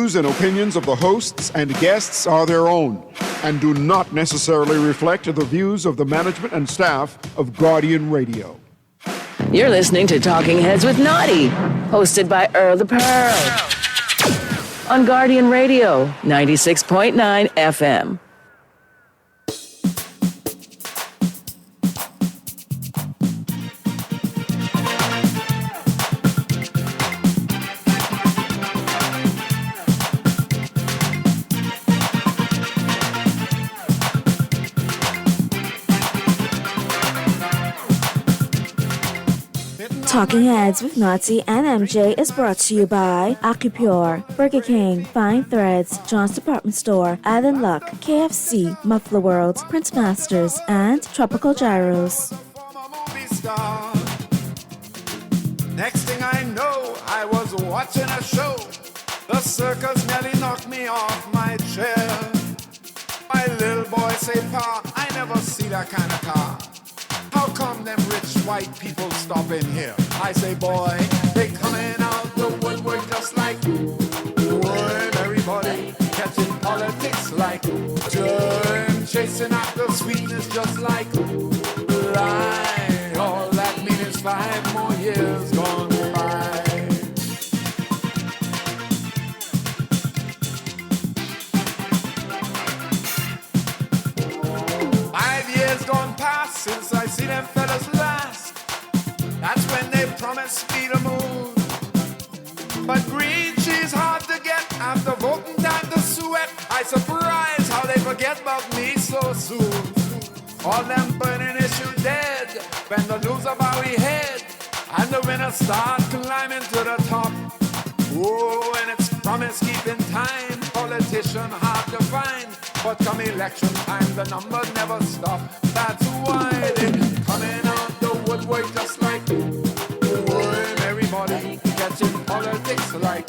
views and opinions of the hosts and guests are their own and do not necessarily reflect the views of the management and staff of Guardian Radio. You're listening to Talking Heads with Naughty, hosted by Earl the Pearl, on Guardian Radio, 96.9 FM. Talking Heads with Nazi and MJ is brought to you by Acupure, Burger King, Fine Threads, John's Department Store, Allen Luck, KFC, Muffler World, Prince Masters, and Tropical Gyros. Next thing I know, I was watching a show. The circus nearly knocked me off my chair. My little boy say, Pa, I never see that kind of car. How come them rich white people stop in here? I say, boy, they coming out the woodwork just like wood. Everybody catching politics like germ, chasing after sweetness just like lie. All that means 5 more years gone by. Gone past since I see them fellas last. That's when they promised me the moon. But green cheese hard to get after voting time to sweat. I surprise how they forget about me so soon. All them burning issue dead when the loser bow we head and the winner start climbing to the top. Oh, and it's promise keeping time. Politician hard to find. But come election time, the numbers never stop. That's why they coming out the woodwork just like wood. Everybody catching politics like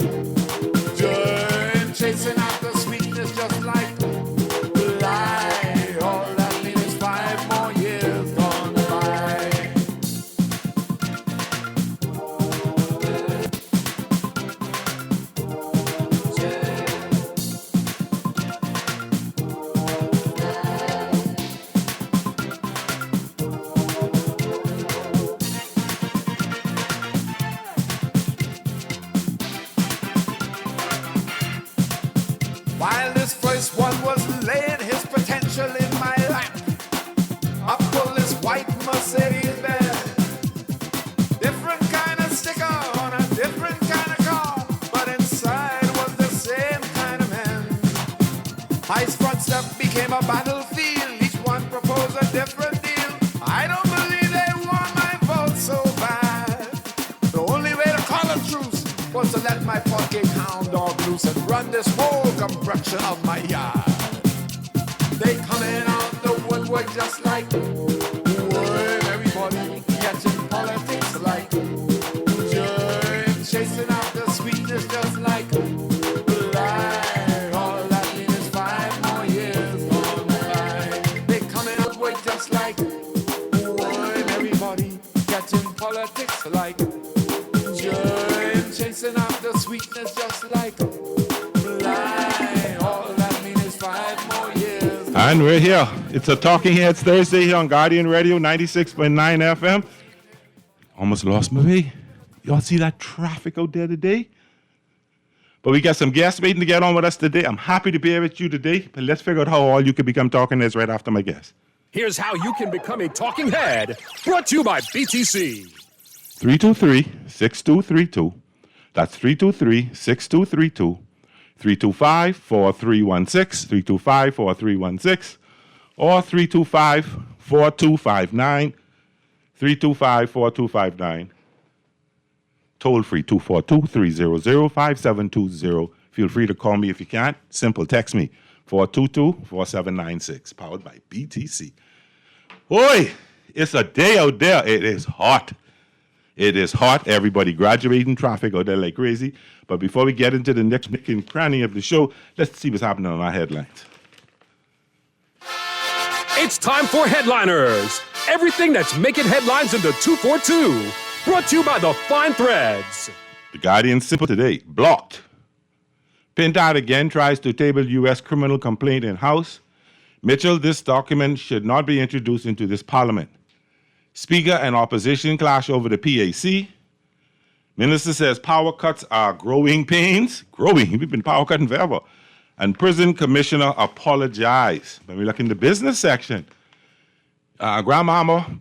germ, chasing after sweetness just like lie. All that means 5 more years gone by. While this first one was laying his potential in my lap, I pulled this white Mercedes Benz. Different kind of sticker on a different kind of car, but inside was the same kind of man. His front step became a battlefield. Each one proposed a different deal. I don't believe they want my vote so bad. The only way to call a truce was to let my fucking hound dog loose and run this whole complexion of my yard. They coming out the woodwork just like wood. Everybody catching politics like germ, chasing after sweetness just like lie. All that means 5 more years gone by. They coming out woodwork just like wood. Everybody catching politics like germ, chasing after sweetness just like lie. All that means is 5 more years. And we're here. It's a Talking Heads Thursday here on Guardian Radio, 96.9 FM. Almost lost my way. Y'all see that traffic out there today? But we got some guests waiting to get on with us today. I'm happy to be here with you today, but let's figure out how all you can become Talking Heads right after my guest. Here's how you can become a Talking Head, brought to you by BTC. 323-6232. That's 323-6232. 325-4316, 325-4316, or 325-4259, 325-4259. Toll free, 242-300-5720. Feel free to call me if you can't. Simple, text me, 422-4796, powered by BTC. Oi, it's a day out there. It is hot. It is hot. Everybody graduating, traffic out there like crazy. But before we get into the next nook and cranny of the show, let's see what's happening on our headlines. It's time for Headliners. Everything that's making headlines in the 242. Brought to you by the Fine Threads. The Guardian simple today. Blocked. Pintard again tries to table U.S. criminal complaint in House. Mitchell, this document should not be introduced into this parliament. Speaker and opposition clash over the PAC. Minister says power cuts are growing pains. Growing, we've been power cutting forever. And prison commissioner apologize. When we look in the business section,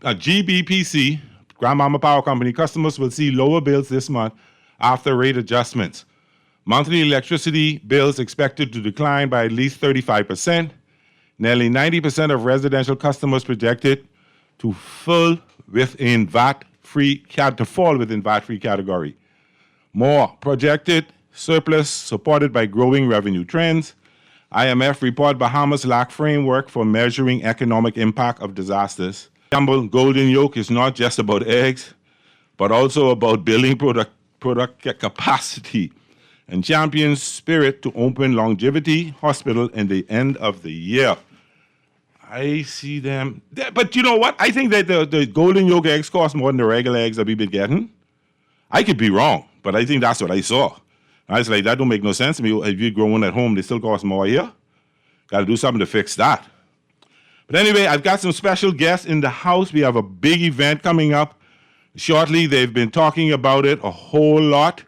GBPC, Grandmama Power Company, customers will see lower bills this month after rate adjustments. Monthly electricity bills expected to decline by at least 35%. Nearly 90% of residential customers projected to fall within VAT-free category. More projected surplus supported by growing revenue trends. IMF report Bahamas lack framework for measuring economic impact of disasters. Campbell Golden Yolk is not just about eggs, but also about building product capacity. And Champions Spirit to open Longevity Hospital in the end of the year. I see them. But you know what? I think that the Golden Yolk eggs cost more than the regular eggs that we've been getting. I could be wrong, but I think that's what I saw. I was like, that don't make no sense to me. If you're growing at home, they still cost more here. Got to do something to fix that. But anyway, I've got some special guests in the house. We have a big event coming up shortly. They've been talking about it a whole lot,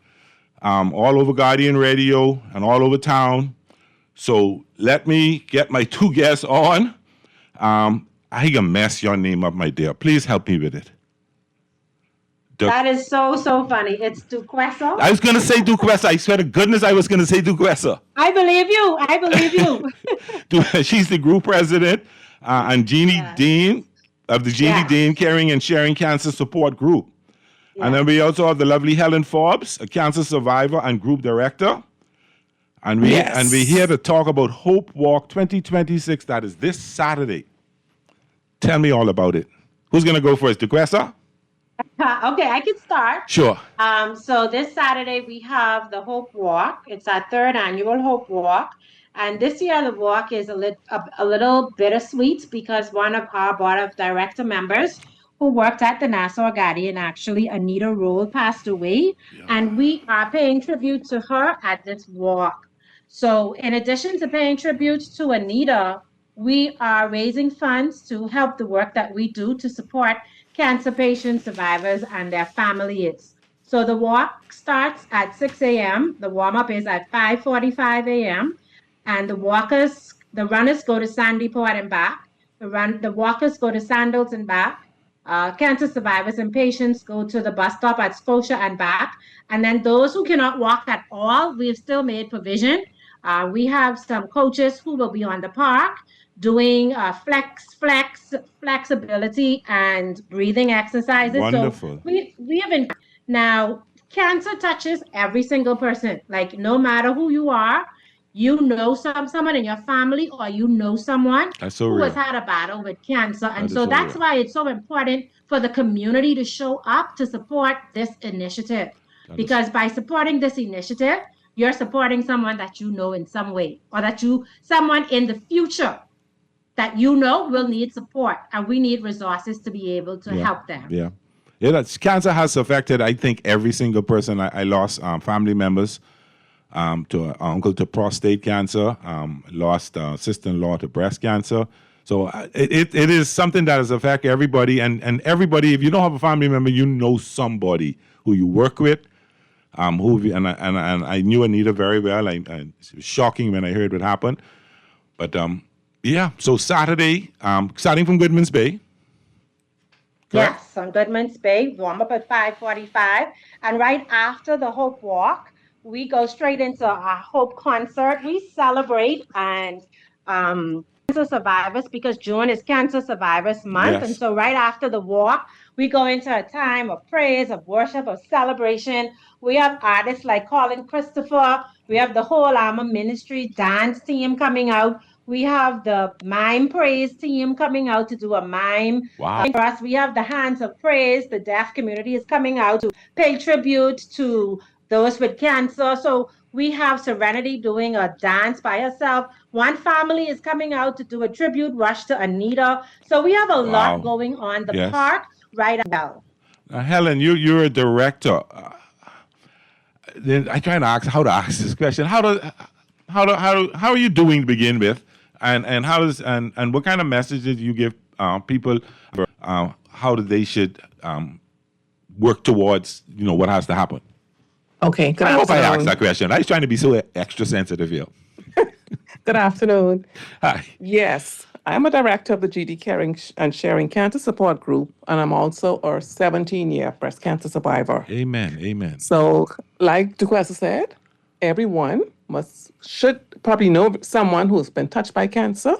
all over Guardian Radio and all over town. So let me get my two guests on. I can mess your name up, my dear. Please help me with it. That is so funny. It's Duquesa. I was going to say Duquesa. I swear to goodness I was going to say Duquesa. I believe you. She's the group president and Jeannie Dean of the Jeannie Dean Caring and Sharing Cancer Support Group. Yeah. And then we also have the lovely Helen Forbes, a cancer survivor and group director. And we're here to talk about Hope Walk 2026. That is this Saturday. Tell me all about it. Who's going to go first? Duquesa? Okay, I can start. Sure. So this Saturday we have the Hope Walk. It's our third annual Hope Walk. And this year the walk is a little bittersweet because one of our board of director members who worked at the Nassau Guardian, actually, Anita Roll, passed away. Yeah. And we are paying tribute to her at this walk. So in addition to paying tribute to Anita, we are raising funds to help the work that we do to support cancer patients, survivors, and their families. So the walk starts at 6 a.m. The warm-up is at 5:45 a.m. And the runners go to Sandy Port and back. The walkers go to Sandals and back. Cancer survivors and patients go to the bus stop at Scotia and back. And then those who cannot walk at all, we've still made provision. We have some coaches who will be on the park doing flexibility and breathing exercises. Wonderful. So we have now cancer touches every single person. Like no matter who you are, you know someone in your family or you know someone who has had a battle with cancer. And so that's why it's so important for the community to show up to support this initiative. Because by supporting this initiative, you're supporting someone that you know in some way, or someone in the future that you know will need support, and we need resources to be able to help them. Yeah, cancer has affected, I think, every single person. I lost family members to an uncle to prostate cancer, lost sister-in-law to breast cancer. So it is something that has affected everybody, and everybody. If you don't have a family member, you know somebody who you work with. And I knew Anita very well. It was shocking when I heard what happened. But so Saturday, starting from Goodman's Bay. Correct? Yes, on Goodman's Bay, warm up at 5:45. And right after the Hope Walk, we go straight into our Hope concert. We celebrate and cancer survivors because June is Cancer Survivors Month. Yes. And so right after the walk, we go into a time of praise, of worship, of celebration. We have artists like Colin Christopher. We have the Whole Armor Ministry dance team coming out. We have the Mime Praise team coming out to do a mime. Wow. For us, we have the Hands of Praise. The deaf community is coming out to pay tribute to those with cancer. So we have Serenity doing a dance by herself. One family is coming out to do a tribute rush to Anita. So we have a lot going on. The park right now. Helen, you're a director. Then I try to ask how to ask this question. how are you doing to begin with, and how does and what kind of messages you give people, how they should work towards what has to happen? Okay, good I hope I asked afternoon. that question. I was trying to be so extra sensitive here. Good afternoon. Hi. Yes, I'm a director of the GD Caring and Sharing Cancer Support Group, and I'm also a 17-year breast cancer survivor. Amen. Amen. So, like Duquesa said, everyone should probably know someone who's been touched by cancer,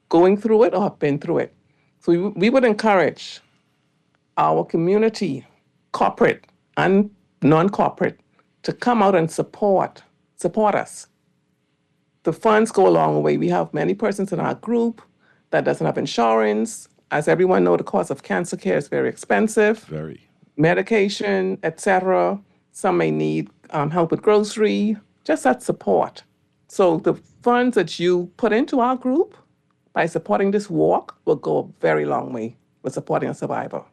going through it, or have been through it. So we would encourage our community, corporate and non-corporate, to come out and support us. The funds go a long way. We have many persons in our group that doesn't have insurance. As everyone knows, the cost of cancer care is very expensive. Very. Medication, etc. Some may need help with grocery, just that support. So the funds that you put into our group by supporting this walk will go a very long way with supporting a survivor.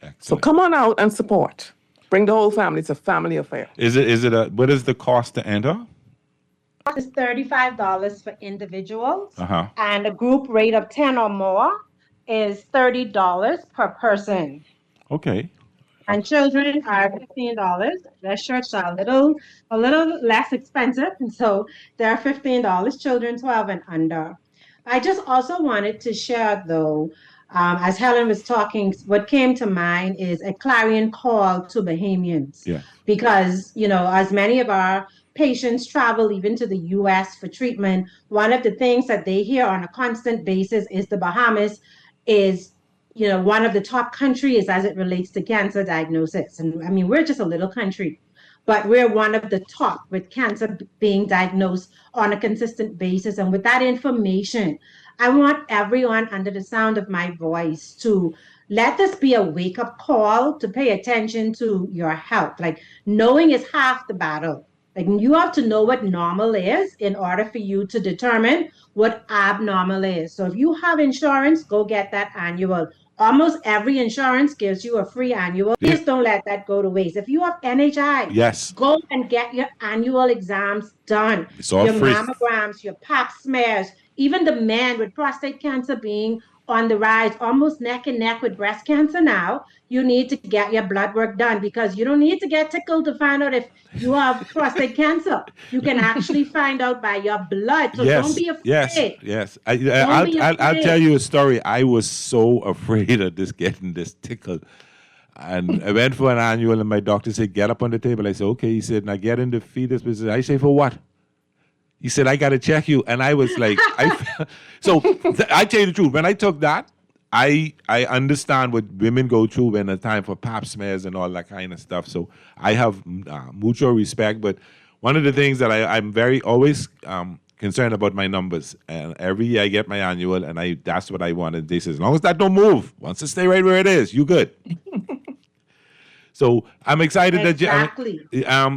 So Excellent. come on out and support. Bring the whole family. It's a family affair. What is the cost to enter? It's $35 for individuals, Uh-huh. and a group rate of 10 or more is $30 per person. Okay. And children are $15. Their shirts are a little less expensive, and so they're $15. Children 12 and under. I just also wanted to share, though, as Helen was talking, what came to mind is a clarion call to Bahamians. Yeah. Because, as many of our patients travel even to the US for treatment, one of the things that they hear on a constant basis is the Bahamas is, one of the top countries as it relates to cancer diagnosis. And I mean, we're just a little country, but we're one of the top with cancer being diagnosed on a consistent basis. And with that information, I want everyone under the sound of my voice to let this be a wake-up call to pay attention to your health. Like, knowing is half the battle. Like, you have to know what normal is in order for you to determine what abnormal is. So if you have insurance, go get that annual. Almost every insurance gives you a free annual. Please don't let that go to waste. If you have NHI, Yes. go and get your annual exams done. It's all your free. mammograms, your pap smears, even the men with prostate cancer being on the rise, almost neck and neck with breast cancer now, you need to get your blood work done, because you don't need to get tickled to find out if you have prostate cancer. You can actually find out by your blood. So don't be afraid. Yes. be I'll afraid. tell you a story. I was so afraid of getting this tickle. And I went for an annual, and my doctor said, "Get up on the table." I said, "Okay." He said, "Now get in the fetus position." I say, "For what?" He said, "I got to check you." And I was like, I tell you the truth. When I took that, I understand what women go through when it's time for pap smears and all that kind of stuff. So I have mutual respect. But one of the things that I'm very always concerned about my numbers. And every year I get my annual, and that's what I wanted. They say, as long as that don't move, once it stay right where it is, you good. So I'm excited Exactly.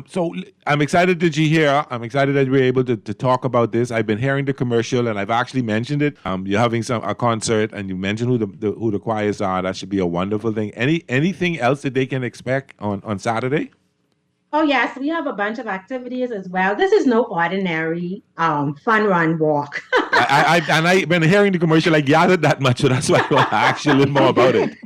So I'm excited that you're here. I'm excited that we're able to talk about this. I've been hearing the commercial, and I've actually mentioned it. You're having a concert, and you mentioned who the choirs are. That should be a wonderful thing. Anything else that they can expect on Saturday? Oh, yes, we have a bunch of activities as well. This is no ordinary fun run walk. I've been hearing the commercial. I gathered that much, so that's why I want to ask you a little more about it.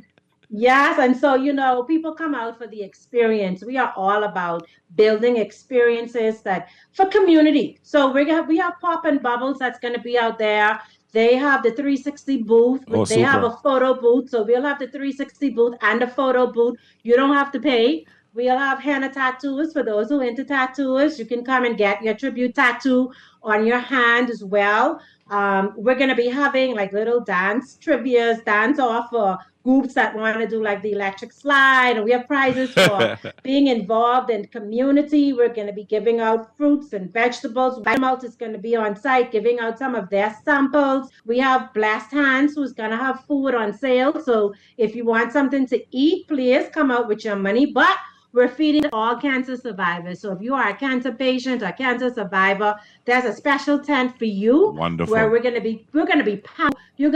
Yes, and so, people come out for the experience. We are all about building experiences for community. So we have Pop and Bubbles that's going to be out there. They have the 360 booth. Oh, they have super. a photo booth. So we'll have the 360 booth and a photo booth. You don't have to pay. We'll have henna tattoos for those who are into tattoos. You can come and get your tribute tattoo on your hand as well. We're going to be having like little dance off for groups that want to do like the electric slide. And we have prizes for being involved in community. We're going to be giving out fruits and vegetables. Malt is going to be on site giving out some of their samples. We have Blessed Hands, who's going to have food on sale. So if you want something to eat, please come out with your money. But we're feeding all cancer survivors. So if you are a cancer patient or cancer survivor, there's a special tent for you. Wonderful. Where you're going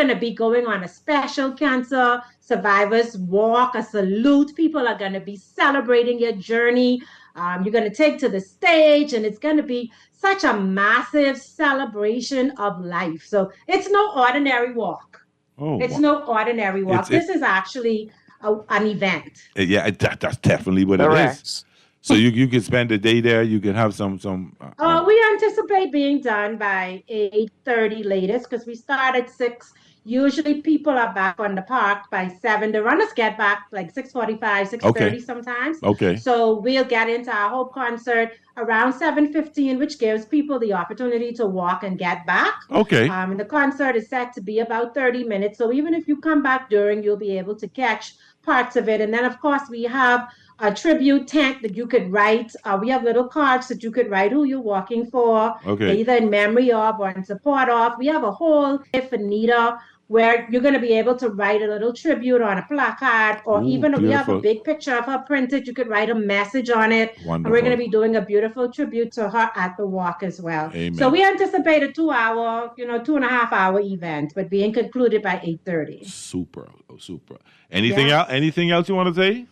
to be going on a special cancer survivors walk, a salute. People are going to be celebrating your journey. You're going to take to the stage, and it's going to be such a massive celebration of life. So it's no ordinary walk. It's no ordinary walk. This is actually an event. Yeah, that's definitely what Correct. it is. So you can spend a day there. You can have some. We anticipate being done by 8:30 latest, because we start at 6. Usually people are back on the park by 7. The runners get back like 6:45, 6:30 sometimes. Okay. So we'll get into our Hope concert around 7:15, which gives people the opportunity to walk and get back. Okay. And the concert is set to be about 30 minutes. So even if you come back during, you'll be able to catch parts of it. And then, of course, we have a tribute tent that you could write. We have little cards that you could write who you're walking for, either in memory of or in support of. We have a whole if Anita, where you're going to be able to write a little tribute on a placard, or even if we have a big picture of her printed, you could write a message on it. Wonderful. And we're going to be doing a beautiful tribute to her at the walk as well. Amen. So we anticipate a 2.5-hour event, but being concluded by 8:30. Super. Anything else? Anything else you want to say?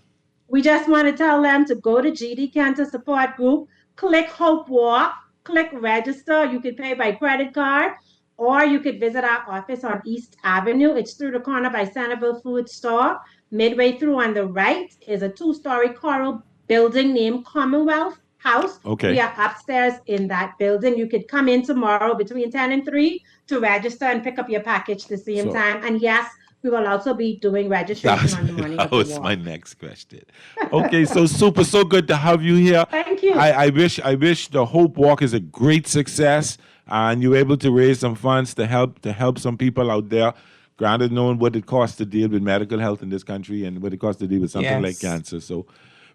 We just want to tell them to go to GD Cancer Support Group, click Hope Walk, click register. You could pay by credit card, or you could visit our office on East Avenue. It's through the corner by Centerville Food Store. Midway through on the right is a 2-story coral building named Commonwealth House. Okay. We are upstairs in that building. You could come in tomorrow between 10 and 3 to register and pick up your package the same time. And yes, we will also be doing registration on the morning of the walk. That was my next question. Okay, so so good to have you here. Thank you. I wish the Hope Walk is a great success, and you're able to raise some funds to help some people out there. Granted, knowing what it costs to deal with medical health in this country and what it costs to deal with something like cancer. So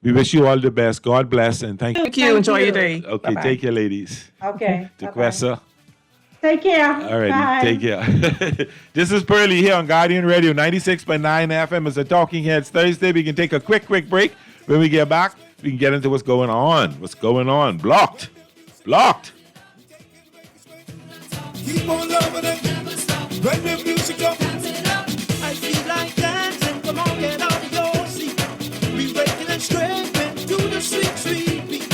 we wish you all the best. God bless, and thank you. Thank you. Enjoy your day. Okay, Bye-bye. take care, ladies. Okay. DeQuessa. Take care. All right, Bye. take care. This is Pearlie here on Guardian Radio 96.9 FM. It's a Talking Heads Thursday. We can take a quick break. When we get back, we can get into what's going on. Blocked. Keep on loving it. When the music up, I feel like dancing. Come on, get out of your seat. We waking and scraping to the sweet beat.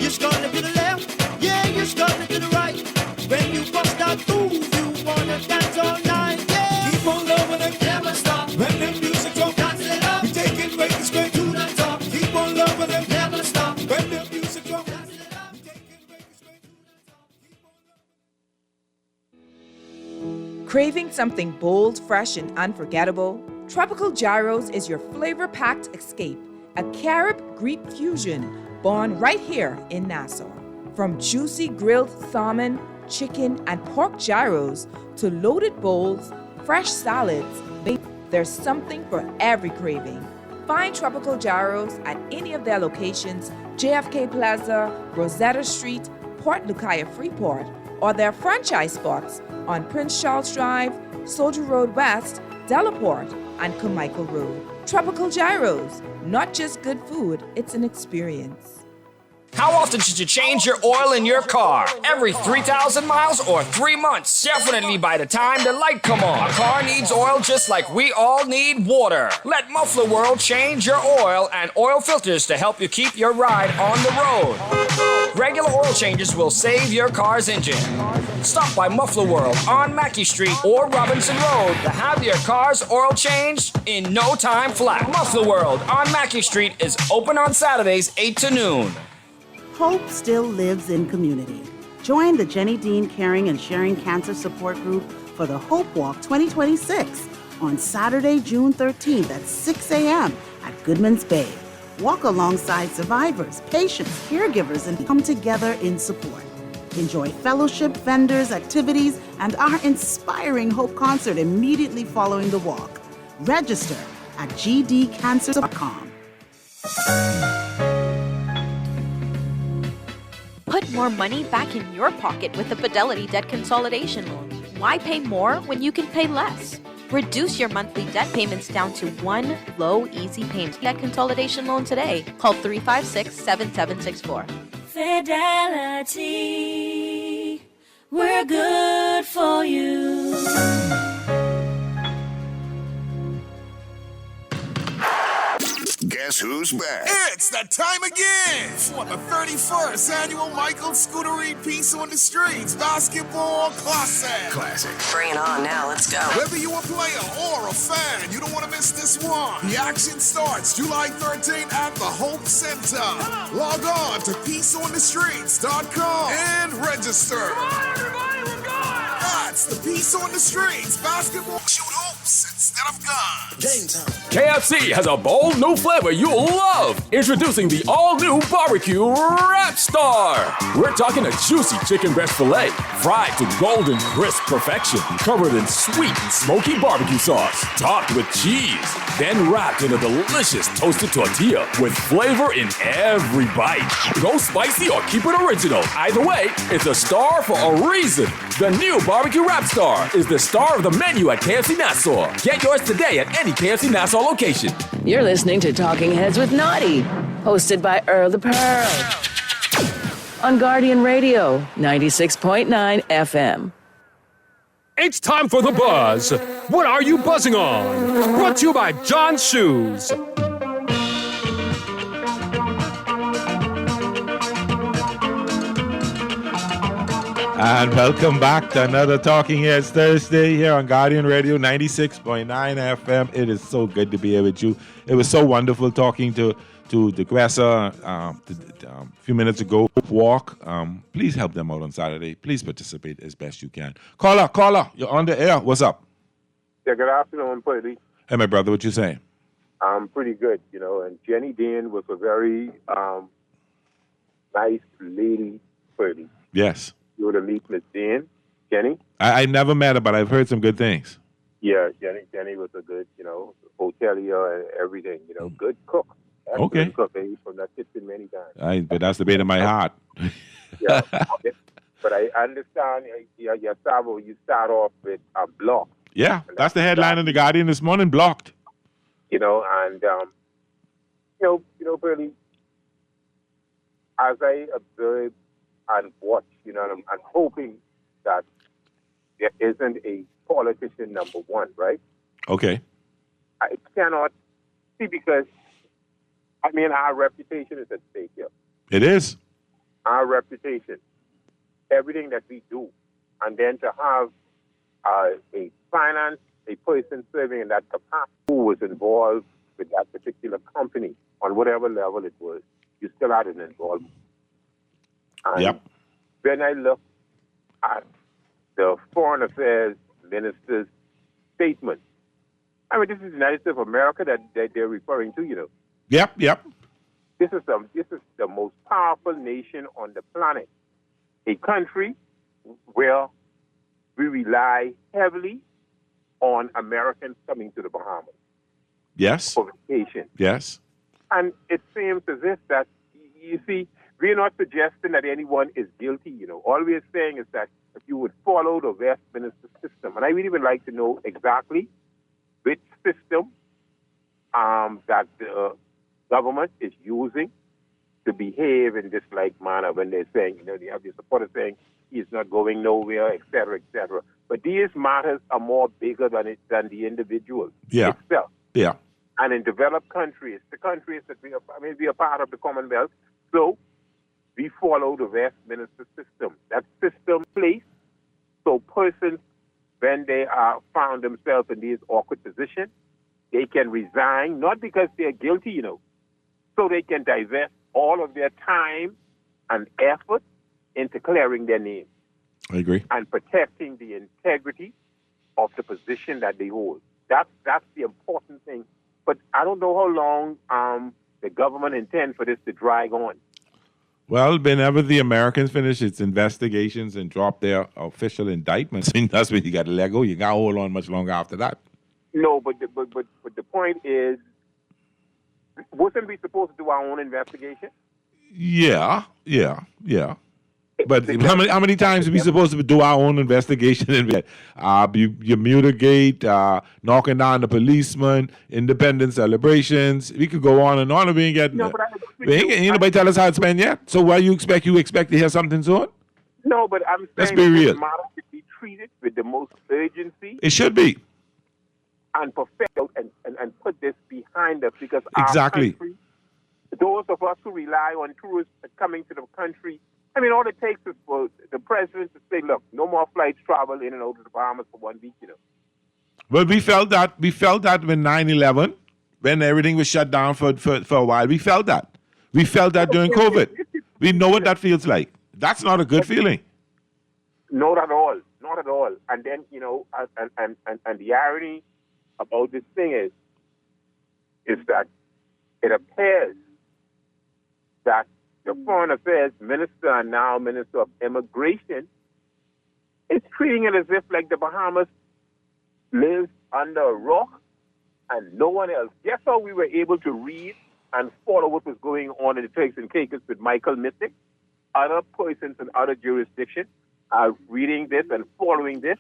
You're starting to the left, yeah, you're starting to the right. When you bust that move, you wanna dance all night, yeah. Keep on loving it, never stop. When the music up, dance it up. We take it, break it straight to the top. Keep on loving it, never stop. When the music up, dance it up. We take it, break it straight to the top. Craving something bold, fresh, and unforgettable? Tropical Gyros is your flavor-packed escape, a Carib-Greek fusion born right here in Nassau. From juicy grilled salmon, chicken, and pork gyros to loaded bowls, fresh salads, there's something for every craving. Find Tropical Gyros at any of their locations, JFK Plaza, Rosetta Street, Port Lucaya Freeport, or their franchise spots on Prince Charles Drive, Soldier Road West, Delaport, and Carmichael Road. Tropical Gyros, not just good food, it's an experience. How often should you change your oil in your car? Every 3,000 miles or 3 months? Definitely by the time the light come on. A car needs oil just like we all need water. Let Muffler World change your oil and oil filters to help you keep your ride on the road. Regular oil changes will save your car's engine. Stop by Muffler World on Mackey Street or Robinson Road to have your car's oil changed in no time flat. Muffler World on Mackey Street is open on Saturdays 8 to noon. Hope still lives in community. Join the Jenny Dean Caring and Sharing Cancer Support Group for the Hope Walk 2026 on Saturday, June 13th at 6 a.m. at Goodman's Bay. Walk alongside survivors, patients, caregivers, and come together in support. Enjoy fellowship, vendors, activities, and our inspiring Hope concert immediately following the walk. Register at gdcancer.com. Put more money back in your pocket with the Fidelity Debt Consolidation Loan. Why pay more when you can pay less? Reduce your monthly debt payments down to one low, easy payment. Get consolidation loan today. Call 356-7764. Fidelity, we're good for you. Guess who's back? It's that time again for the 31st annual Michael Scudery Peace on the Streets Basketball Classic. Bring it on now. Let's go. Whether you're a player or a fan, you don't want to miss this one. The action starts July 13th at the Hope Center. Log on to peaceonthestreets.com and register. Come on, everybody, we're going! That's the Peace on the Streets Basketball Shoot Hopes instead of guns. Game time. KFC has a bold new flavor you'll love. Introducing the all-new Barbecue Rap Star. We're talking a juicy chicken breast filet, fried to golden crisp perfection, covered in sweet and smoky barbecue sauce, topped with cheese, then wrapped in a delicious toasted tortilla with flavor in every bite. Go spicy or keep it original. Either way, it's a star for a reason. The new Barbecue Rap Star is the star of the menu at KFC Nassau. Get yours today at any KFC Nassau location. You're listening to Talking Heads with Naughty, hosted by Earl the Pearl. On Guardian Radio, 96.9 FM. It's time for the buzz. What are you buzzing on? Brought to you by John's Shoes. And welcome back to another Talking Heads Thursday here on Guardian Radio 96.9 FM. It is so good to be here with you. It was so wonderful talking to Degressa a few minutes ago. Walk. Please help them out on Saturday. Please participate as best you can. Caller, you're on the air. What's up? Yeah, good afternoon, Purdy. Hey, my brother, what you saying? I'm pretty good, and Jenny Dean was a very nice lady, Purdy. Yes. You would have meet Miss Dean, Jenny? I never met her, but I've heard some good things. Yeah, Jenny was a good, hotelier and everything, good cook. Okay. Good cook. I eat from that kitchen many times. But that's the bait of my heart. Yeah. But I understand, your Savo, you start off with blocked. Yeah, that's the headline in The Guardian this morning, blocked. Really, as I observe and watch, I'm hoping that there isn't a politician number one, right? Okay. I cannot see because, our reputation is at stake here. It is. Our reputation, everything that we do, and then to have a person serving in that capacity who was involved with that particular company on whatever level it was, you still had an involvement. And yep. When I look at the Foreign Affairs Minister's statement, this is the United States of America that they're referring to, Yep. This is the most powerful nation on the planet. A country where we rely heavily on Americans coming to the Bahamas. Yes. For vacation. Yes. And it seems as if that, you see, we're not suggesting that anyone is guilty, All we're saying is that if you would follow the Westminster system, and I really would like to know exactly which system that the government is using to behave in this manner when they're saying, they have the supporters saying he's not going nowhere, et cetera, et cetera. But these matters are more bigger than the individual itself. Yeah. And in developed countries, the countries that we are part of the Commonwealth, so we follow the Westminster system. That system placed so persons, when they are found themselves in these awkward positions, they can resign, not because they're guilty, so they can divest all of their time and effort into clearing their name. I agree. And protecting the integrity of the position that they hold. That's the important thing. But I don't know how long the government intends for this to drag on. Well, whenever the Americans finish its investigations and drop their official indictments, that's when you got to let go. You got to hold on much longer after that. No, but the point is, wasn't we supposed to do our own investigation? Yeah. But how many times are we supposed to do our own investigation? And you mutigate, knocking down the policeman, independence celebrations. We could go on, and we ain't getting. Ain't nobody tell us how to spend yet. So why you expect to hear something soon? No, but I'm saying let's be real. This matter should be treated with the most urgency. It should be. And perfect out and put this behind us, because exactly. Our country, those of us who rely on tourists coming to the country, I mean, all it takes is for the president to say, look, no more flights travel in and out of the Bahamas for 1 week, Well, we felt that when 9/11, when everything was shut down for a while. We felt that. We felt that during COVID. We know what that feels like. That's not a good feeling. Not at all. Not at all. And then, and the irony about this thing is that it appears that the Foreign Affairs Minister and now Minister of Immigration is treating it as if like the Bahamas lives under a rock and no one else. Guess how we were able to read and follow what was going on in the Turks and Caicos with Michael Missick? Other persons in other jurisdictions are reading this and following this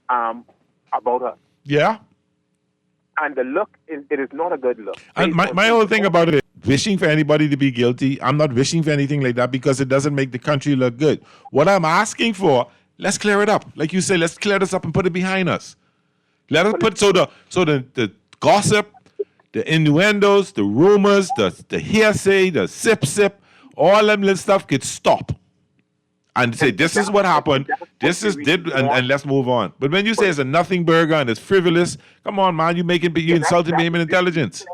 about us. Yeah. And the look, it is not a good look. And my whole thing about it is wishing for anybody to be guilty. I'm not wishing for anything like that because it doesn't make the country look good. What I'm asking for, let's clear it up. Like you say, let's clear this up and put it behind us. Let us put so the gossip, the innuendos, the rumors, the hearsay, the sip, all them little stuff could stop. And say, this is what happened, and let's move on. But when you say it's a nothing burger and it's frivolous, come on, man, you insulting human intelligence.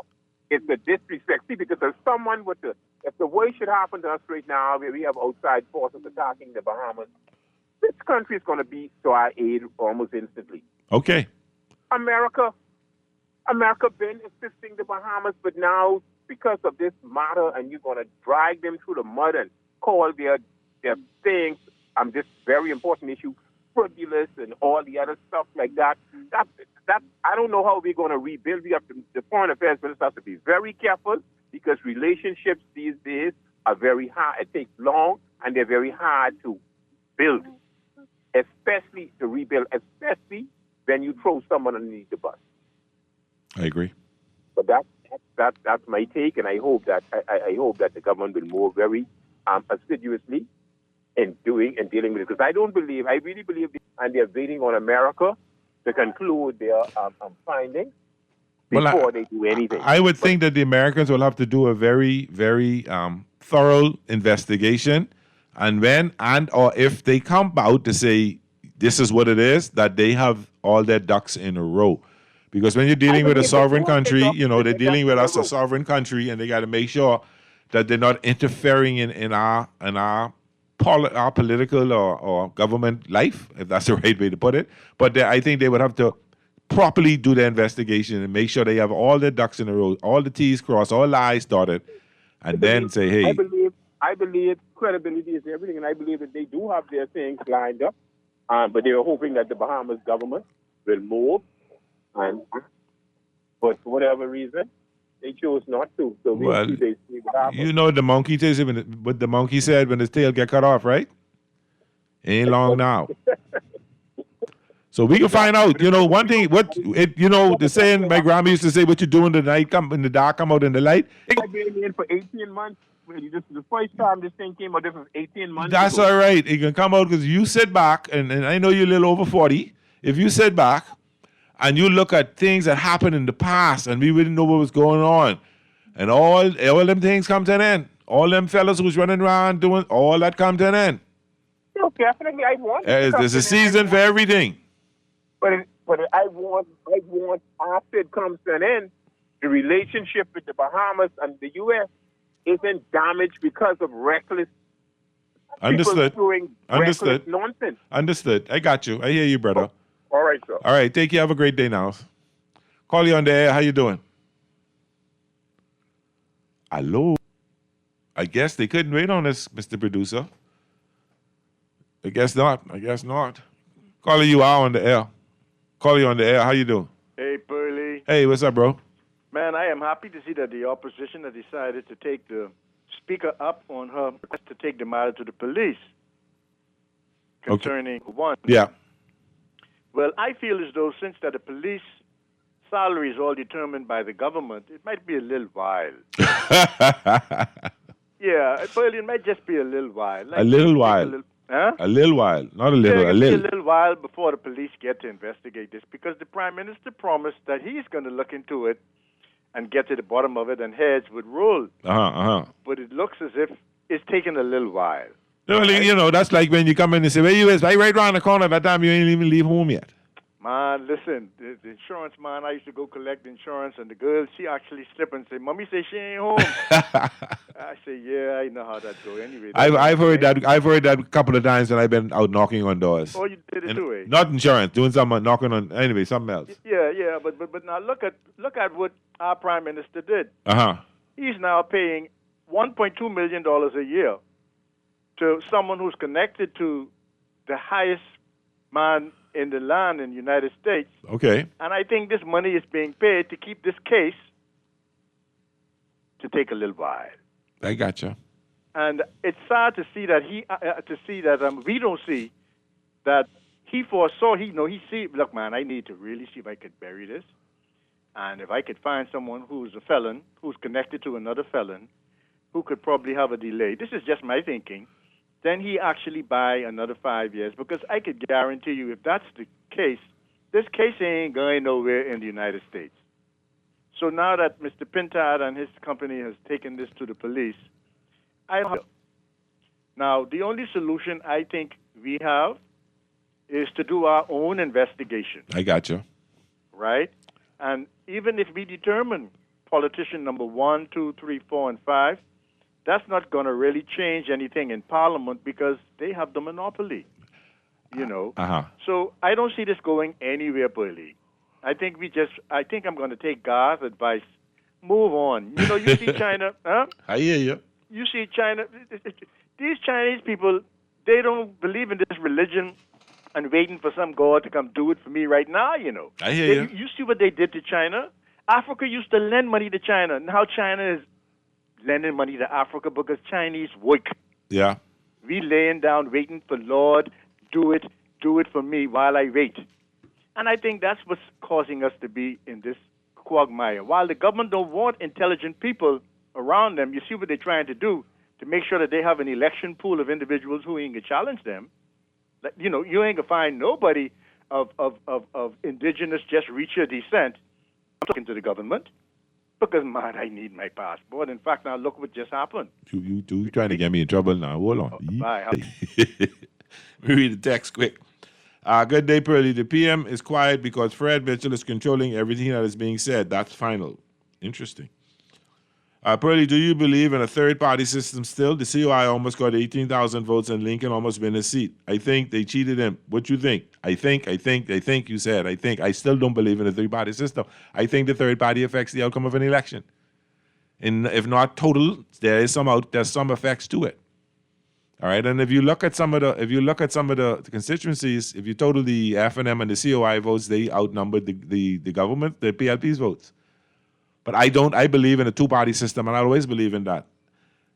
It's a disrespect. See, because if the worst should happen to us right now, where we have outside forces attacking the Bahamas, this country is going to be to our aid almost instantly. Okay. America been assisting the Bahamas, but now because of this matter, and you're going to drag them through the mud and call their things, this very important issue, frivolous and all the other stuff like that. That I don't know how we're going to rebuild. The Foreign Affairs Minister has to be very careful, because relationships these days are very hard. It takes long, and they're very hard to build, especially to rebuild, especially when you throw someone underneath the bus. I agree. But that's my take, and I hope that the government will move very assiduously in dealing with it, because I really believe, and they're waiting on America to conclude their findings before they do anything. I would think that the Americans will have to do a very, very thorough investigation, and or if they come out to say this is what it is, that they have all their ducks in a row. Because when you're dealing with a sovereign country, they're dealing with us, a sovereign country, and they got to make sure that they're not interfering in our political or government life, if that's the right way to put it. But I think they would have to properly do their investigation and make sure they have all their ducks in a row, all the T's crossed, all the I's dotted, and then say, hey. I believe credibility is everything, and I believe that they do have their things lined up, but they are hoping that the Bahamas government will move, but for whatever reason, they chose not to. So the monkey says what the monkey said when his tail get cut off, right? Ain't long now. So we can find out. One thing. The saying my grandma used to say, "What you do in the night, come in the dark, come out in the light." I've been in for 18 months. This is the first time this thing came out. This was 18 months. That's ago. all right. It can come out because you sit back, and I know you're a little over 40. If you sit back and you look at things that happened in the past, and we didn't know what was going on, and all them things come to an end. All them fellas who was running around doing all that come to an end. No, definitely, I want. There's a season for everything. But I want after it comes to an end, the relationship with the Bahamas and the U.S. isn't damaged because of reckless. Understood. People doing reckless nonsense. Understood. I got you. I hear you, brother. All right, sir. All right. Take care. Have a great day now. Call you on the air. How you doing? Hello. I guess they couldn't wait on us, Mr. Producer. I guess not. Calling you out on the air. How you doing? Hey, Pearly. Hey, what's up, bro? Man, I am happy to see that the opposition has decided to take the speaker up on her request to take the matter to the police. concerning one. Yeah. Well, I feel as though since that the police salary is all determined by the government, it might be a little while. Yeah, Pearlie, it might just be a little while. A little while. A little while, not a little, Yeah, a it could be little. a little while before the police get to investigate this, because the Prime Minister promised that he's going to look into it and get to the bottom of it, and heads would roll. But it looks as if it's taking a little while. Well, you know, that's like when you come in and say, where you is? Right around the corner. That time you ain't even leave home yet. Man, listen, the insurance man, I used to go collect insurance, and the girl, she actually slipped and said, Mommy say she ain't home. I say, yeah, I know how that go. Anyway, I've heard that. I've heard that a couple of times when I've been out knocking on doors. Oh, you did it too, eh? Not insurance, doing something, knocking on, anyway, something else. Yeah, but now look at what our Prime Minister did. He's now paying $1.2 million a year to someone who's connected to the highest man in the land in the United States. Okay. And I think this money is being paid to keep this case to take a little while. I gotcha. And it's sad to see that we don't see that he foresaw. He see. Look, man, I need to really see if I could bury this, and if I could find someone who's a felon, who's connected to another felon, who could probably have a delay. This is just my thinking. Then he actually buy another 5 years, because I could guarantee you, if that's the case, this case ain't going nowhere in the United States. So now that Mr. Pintard and his company has taken this to the police, now the only solution I think we have is to do our own investigation, I gotcha. right? And even if we determine politician number 1, 2, 3, 4, and 5, that's not going to really change anything in Parliament, because they have the monopoly, you know. So I don't see this going anywhere, Pearlie. I think I'm going to take Garth's advice. Move on. You know, you see China, huh? I hear you. You see China, these Chinese people, they don't believe in this religion and waiting for some God to come do it for me right now, you know. I hear you. You see what they did to China? Africa used to lend money to China. Now China is lending money to Africa because Chinese work. Yeah. We laying down waiting for Lord, do it for me while I wait. And I think that's what's causing us to be in this quagmire. While the government don't want intelligent people around them, you see what they're trying to do to make sure that they have an election pool of individuals who ain't gonna challenge them. Like, you know, you ain't gonna find nobody of indigenous just reacher descent talking to the government. Because, man, I need my passport. In fact, now look what just happened. You trying to get me in trouble now. Hold on. Bye. Let me read the text quick. Good day, Pearlie. The PM is quiet because Fred Mitchell is controlling everything that is being said. That's final. Interesting. Pearlie, do you believe in a third-party system still? The COI almost got 18,000 votes and Lincoln almost win his seat. I think they cheated him. What you think? I think, you said. I think. I still don't believe in a three-party system. I think the third party affects the outcome of an election. And if not total, there's some effects to it. All right, and if you look at some of the constituencies, if you total the F&M and the COI votes, they outnumbered the government, the PLP's votes. But I believe in a two-party system, and I always believe in that.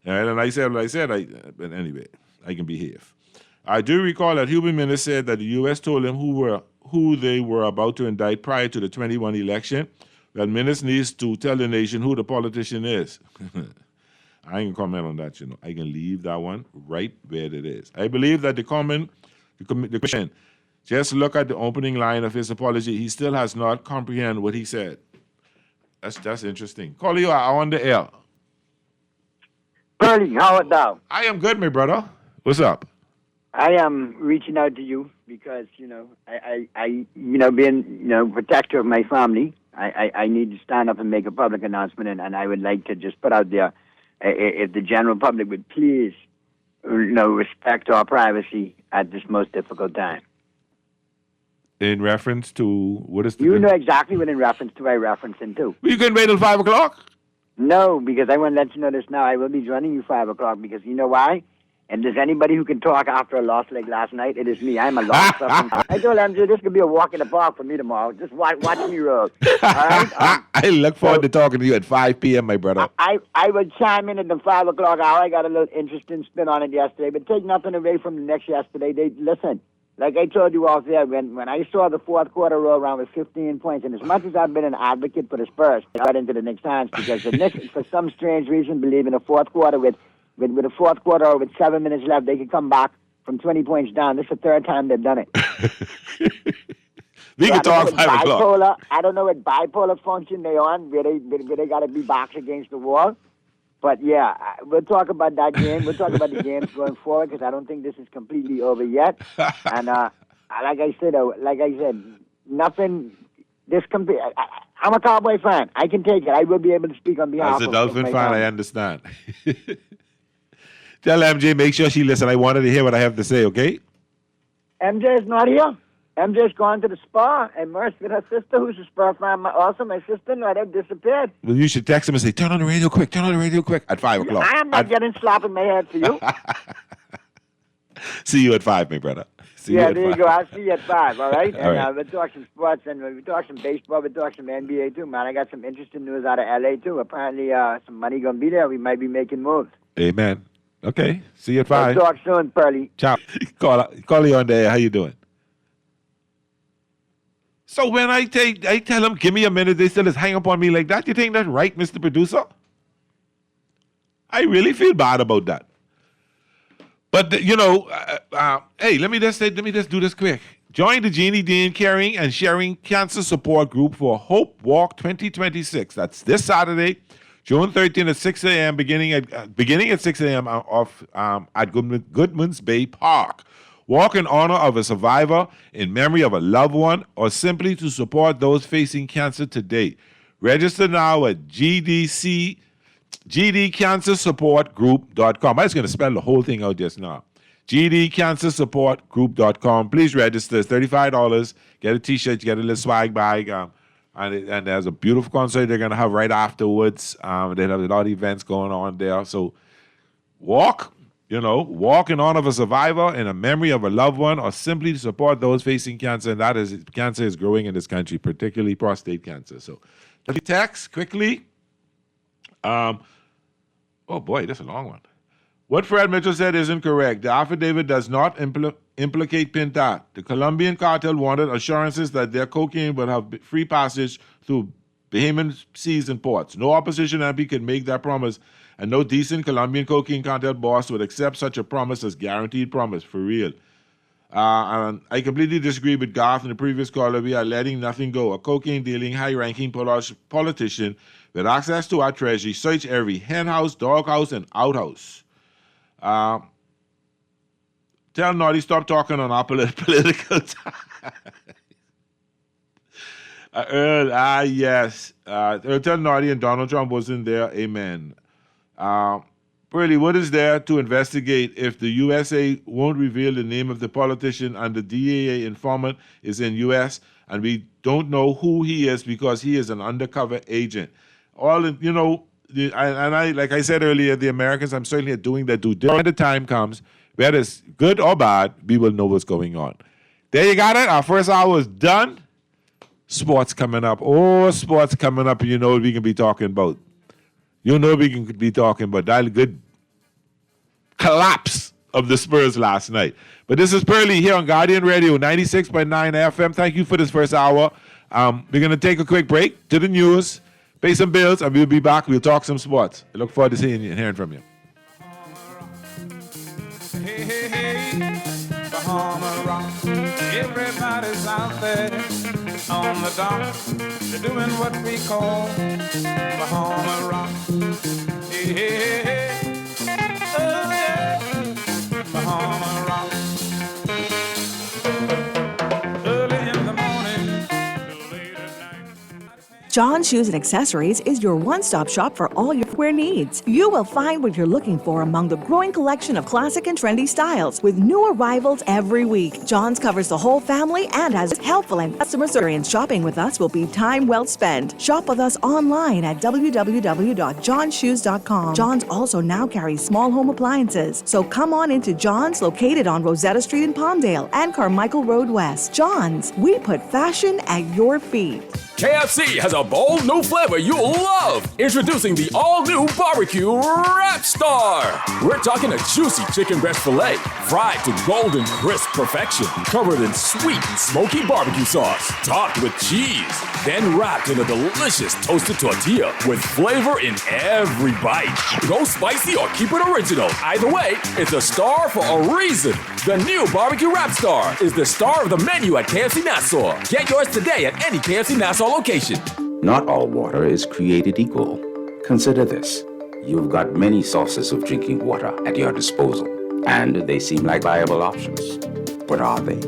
All right, and I said what I said. But anyway, I can behave. I do recall that Hubert Minnis said that the U.S. told him who they were about to indict prior to the 21 election. That Minnis needs to tell the nation who the politician is. I ain't gonna comment on that, you know. I can leave that one right where it is. I believe that the commission, just look at the opening line of his apology. He still has not comprehended what he said. That's interesting. Call you out on the air. Pearlie, how art thou? I am good, my brother. What's up? I am reaching out to you because, I being, protector of my family, I need to stand up and make a public announcement, and I would like to just put out there, if the general public would please, respect our privacy at this most difficult time. In reference to, what is the... You know exactly what in reference to I'm referencing to. You can wait till 5 o'clock? No, because I want to let you know this now. I will be joining you 5 o'clock because you know why? And there's anybody who can talk after a loss like last night, it is me. I'm a loss. I told MJ this could be a walk in the park for me tomorrow. Just watch me roll. All right? I look forward to talking to you at 5 p.m., my brother. I would chime in at the 5 o'clock hour. I got a little interesting spin on it yesterday, but take nothing away from the next yesterday. Listen, like I told you off there, when I saw the fourth quarter roll around with 15 points, and as much as I've been an advocate for the Spurs, I got into the Knicks' hands because the Knicks, for some strange reason, believe in the fourth quarter with a fourth quarter or with 7 minutes left, they could come back from 20 points down. This is the third time they've done it. We can talk 5 o'clock. I don't know what bipolar function they on, where they got to be boxed against the wall. But yeah, we'll talk about that game. We'll talk about the games going forward because I don't think this is completely over yet. And like I said, nothing. I'm a Cowboy fan. I can take it. I will be able to speak on behalf of. As a Dolphin fan, family. I understand. Tell MJ, make sure she listen. I wanted to hear what I have to say, okay? MJ is not here. MJ's gone to the spa and immersed with her sister, who's a Spur fan. Also, my sister, no, they've disappeared. Well, you should text him and say, turn on the radio quick at 5 o'clock. I am not getting slap in my head for you. See you at 5, my brother. There you go. I'll see you at 5, all right? All And right. we'll talk some sports, and we'll talk some baseball, we'll talk some NBA, too, man. I got some interesting news out of L.A., too. Apparently, some money going to be there. We might be making moves. Amen. Okay. See you at 5. We'll talk soon, Pearly. Ciao. Call you on there. How you doing? So when I tell them, give me a minute, they still just hang up on me like that. You think that's right, Mr. Producer? I really feel bad about that. But hey, let me just do this quick. Join the Jeannie Dean Caring and Sharing Cancer Support Group for Hope Walk 2026. That's this Saturday, June 13th at 6 a.m. beginning at 6 a.m. At Goodman's Bay Park. Walk in honor of a survivor, in memory of a loved one, or simply to support those facing cancer today. Register now at GDCancerSupportGroup.com. I'm just going to spell the whole thing out just now. GDCancerSupportGroup.com. Please register. It's $35. Get a T-shirt. Get a little swag bag. And there's a beautiful concert they're going to have right afterwards. They have a lot of events going on there. So walk in honor of a survivor, in a memory of a loved one, or simply to support those facing cancer. And cancer is growing in this country, particularly prostate cancer. So let me text quickly. Oh boy, that's a long one. What Fred Mitchell said is incorrect. The affidavit does not implicate Pintat. The Colombian cartel wanted assurances that their cocaine would have free passage through Bahamian seas and ports. No opposition MP could make that promise, and no decent Colombian cocaine cartel boss would accept such a promise as guaranteed promise, for real. And I completely disagree with Garth and the previous caller. We are letting nothing go. A cocaine-dealing, high-ranking politician with access to our treasury search every henhouse, doghouse, and outhouse. Tell Naughty stop talking on our political time. Earl, yes. Tell Naughty and Donald Trump wasn't there. Amen. Pearly, what is there to investigate if the USA won't reveal the name of the politician and the DEA informant is in U.S. and we don't know who he is because he is an undercover agent? Like I said earlier, the Americans, I'm certainly doing their due diligence. When the time comes, whether it's good or bad, we will know what's going on. There you got it. Our first hour is done. Sports coming up. Oh, sports coming up. You know what we can be talking about. That good collapse of the Spurs last night. But this is Pearly here on Guardian Radio 96.9 FM. Thank you for this first hour. We're going to take a quick break to the news, pay some bills, and we'll be back. We'll talk some sports. I look forward to seeing you and hearing from you. Hey, hey, hey, Bahama Rock. Everybody's out there on the dock. They're doing what we call Bahama Rock. Hey, hey, hey, oh yeah, Bahama Rock. Early in the morning till late at night. John Shoes and Accessories is your one-stop shop for all your footwear needs. You will find what you're looking for among the growing collection of classic and trendy styles with new arrivals every week. John's covers the whole family and has helpful and customer experience. Shopping with us will be time well spent. Shop with us online at www.johnshoes.com. John's also now carries small home appliances, so come on into John's, located on Rosetta Street in Palmdale and Carmichael Road West. John's, we put fashion at your feet. KFC has a bold new flavor you'll love. Introducing the all-new Barbecue Rap Star. We're talking a juicy chicken breast filet, fried to golden crisp perfection, covered in sweet and smoky barbecue sauce, topped with cheese, then wrapped in a delicious toasted tortilla with flavor in every bite. Go spicy or keep it original. Either way, it's a star for a reason. The new Barbecue Rap Star is the star of the menu at KFC Nassau. Get yours today at any KFC Nassau location. Not all water is created equal. Consider this. You've got many sources of drinking water at your disposal, and they seem like viable options. But are they?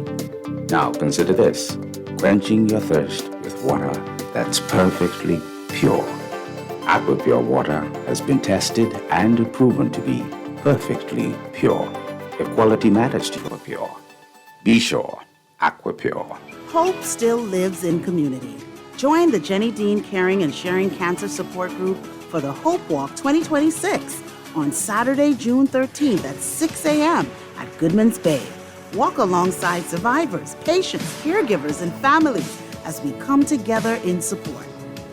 Now consider this. Quenching your thirst with water that's perfectly pure. Aquapure water has been tested and proven to be perfectly pure. If quality matters to you, pure, be sure Aquapure. Hope still lives in community. Join the Jenny Dean Caring and Sharing Cancer Support Group for the Hope Walk 2026 on Saturday, June 13th at 6 a.m. at Goodman's Bay. Walk alongside survivors, patients, caregivers, and families as we come together in support.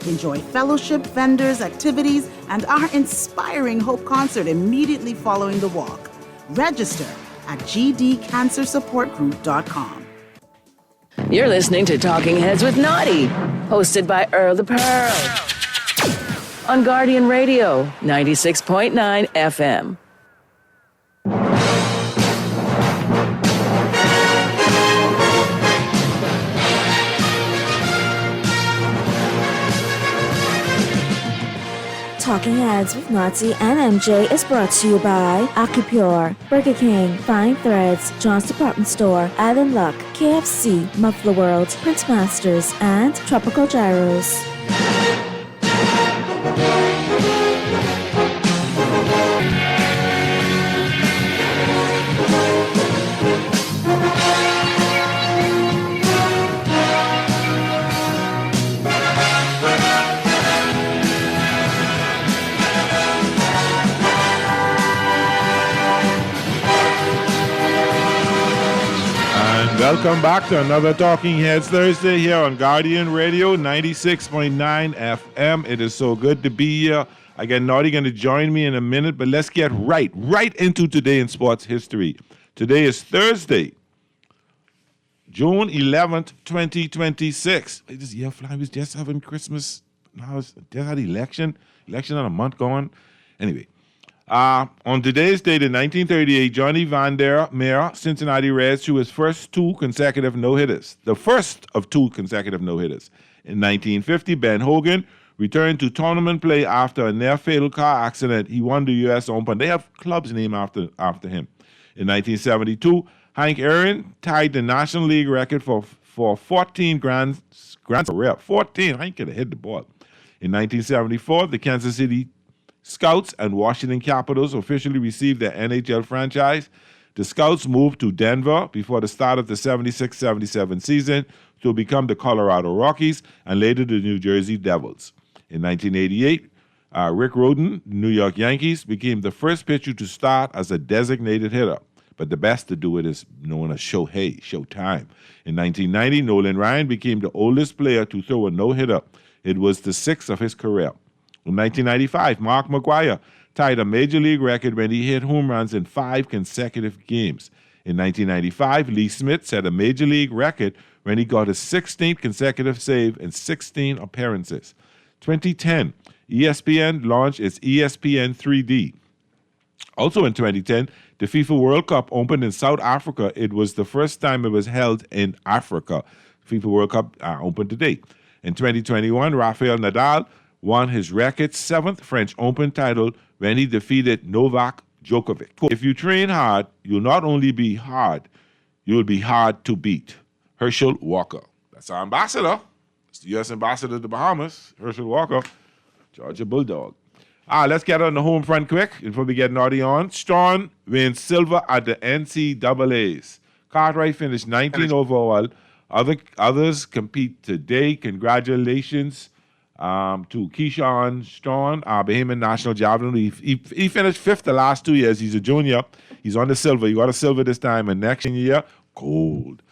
Enjoy fellowship, vendors, activities, and our inspiring Hope concert immediately following the walk. Register at gdcancersupportgroup.com. You're listening to Talking Heads with Naughty, hosted by Earl the Pearl. On Guardian Radio, 96.9 FM. Talking Heads with Nazi and MJ is brought to you by Acupure, Burger King, Fine Threads, John's Department Store, Island Luck, KFC, Muffler World, Prince Masters, and Tropical Gyros. Welcome back to another Talking Heads Thursday here on Guardian Radio 96.9 FM. It is so good to be here. Again, Naughty going to join me in a minute, but let's get right into today in sports history. Today is Thursday, June 11th, 2026. This year flying, was just having Christmas. Now it's just had election on a month gone. Anyway. On today's date in 1938, Johnny Van Der Meer, Cincinnati Reds, threw his first two consecutive no-hitters. The first of two consecutive no-hitters. In 1950, Ben Hogan returned to tournament play after a near-fatal car accident. He won the U.S. Open. They have clubs named after him. In 1972, Hank Aaron tied the National League record for 14 grand 14. Hank could have hit the ball. In 1974, the Kansas City Scouts and Washington Capitals officially received their NHL franchise. The Scouts moved to Denver before the start of the 76-77 season to become the Colorado Rockies and later the New Jersey Devils. In 1988, Rick Rhoden, New York Yankees, became the first pitcher to start as a designated hitter. But the best to do it is known as Showtime. In 1990, Nolan Ryan became the oldest player to throw a no-hitter. It was the sixth of his career. In 1995, Mark McGwire tied a major league record when he hit home runs in 5 consecutive games. In 1995, Lee Smith set a major league record when he got his 16th consecutive save in 16 appearances. 2010, ESPN launched its ESPN 3D. Also in 2010, the FIFA World Cup opened in South Africa. It was the first time it was held in Africa. FIFA World Cup opened today. In 2021, Rafael Nadal won his record 7th French Open title when he defeated Novak Djokovic. If you train hard, you'll not only be hard, you'll be hard to beat. Herschel Walker. That's our ambassador. It's the U.S. Ambassador to the Bahamas, Herschel Walker, Georgia Bulldog. Let's get on the home front quick before we get Naughty on. Strawn wins silver at the NCAAs. Cartwright finished 19 overall. Others compete today. Congratulations to Keyshawn Strawn, Bahamian national javelin. He finished fifth the last 2 years. He's a junior. He's on the silver. He got a silver this time, and next year, gold.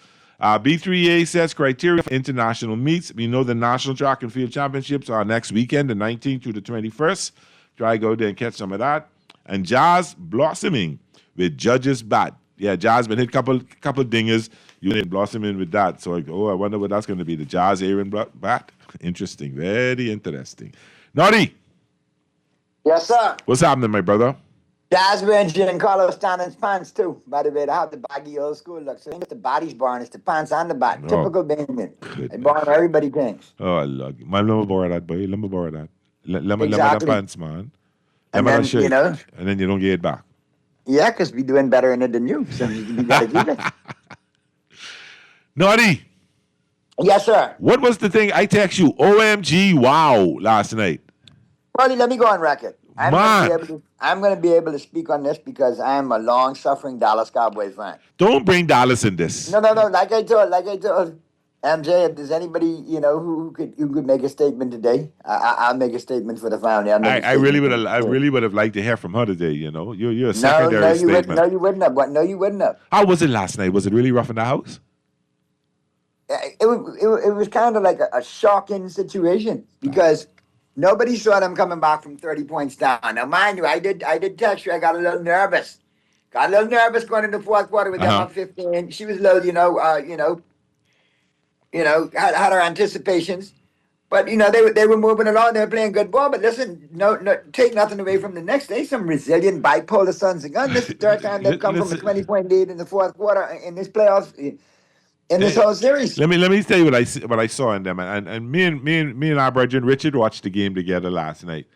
B3A sets criteria for international meets. We know the National Track and Field Championships are next weekend, the 19th through the 21st. Try to go there and catch some of that. And Jazz blossoming with Judge's bat. Yeah, Jazz been hit couple dingers. You didn't blossoming with that. So, I wonder what that's going to be. The Jazz Aaron bat? Interesting. Very interesting. Naughty. Yes, sir. What's happening, my brother? Jazz wearing Giancarlo Stanton's pants, too. By the way, they have the baggy old school look. So it's the body's born. It's the pants and the bat. Oh, Typical Benjamin. They born everybody thinks. Oh, I love you. Man, let me borrow that, boy. Let me borrow that. Let me Exactly. the pants, man. And Let me then, that shirt. you know. And then you don't get it back. Yeah, because we're doing better in it than you. So you got to keep it. Naughty. Yes, sir. What was the thing I text you? OMG, wow, last night. Ronnie, let me go on record. I'm Man. going to be able to speak on this because I am a long-suffering Dallas Cowboys fan. Don't bring Dallas in this. No. Like I told MJ, if there's anybody who could make a statement today, I'll make a statement for the family. I really would have liked to hear from her today. You're a secondary statement. No, you wouldn't have. No, you wouldn't have. How was it last night? Was it really rough in the house? It was kind of like a shocking situation because nobody saw them coming back from 30 points down. Now, mind you, I did text you. I got a little nervous. Going into the fourth quarter with them up 15. She was a little, had her anticipations. But, they were moving along. They were playing good ball. But listen, no, take nothing away from the next. They some resilient bipolar sons of guns. This is the third time they've come from a 20-point lead in the fourth quarter in this playoffs. In this whole series. Let me tell you what I saw in them, and me and our brother Richard watched the game together last night,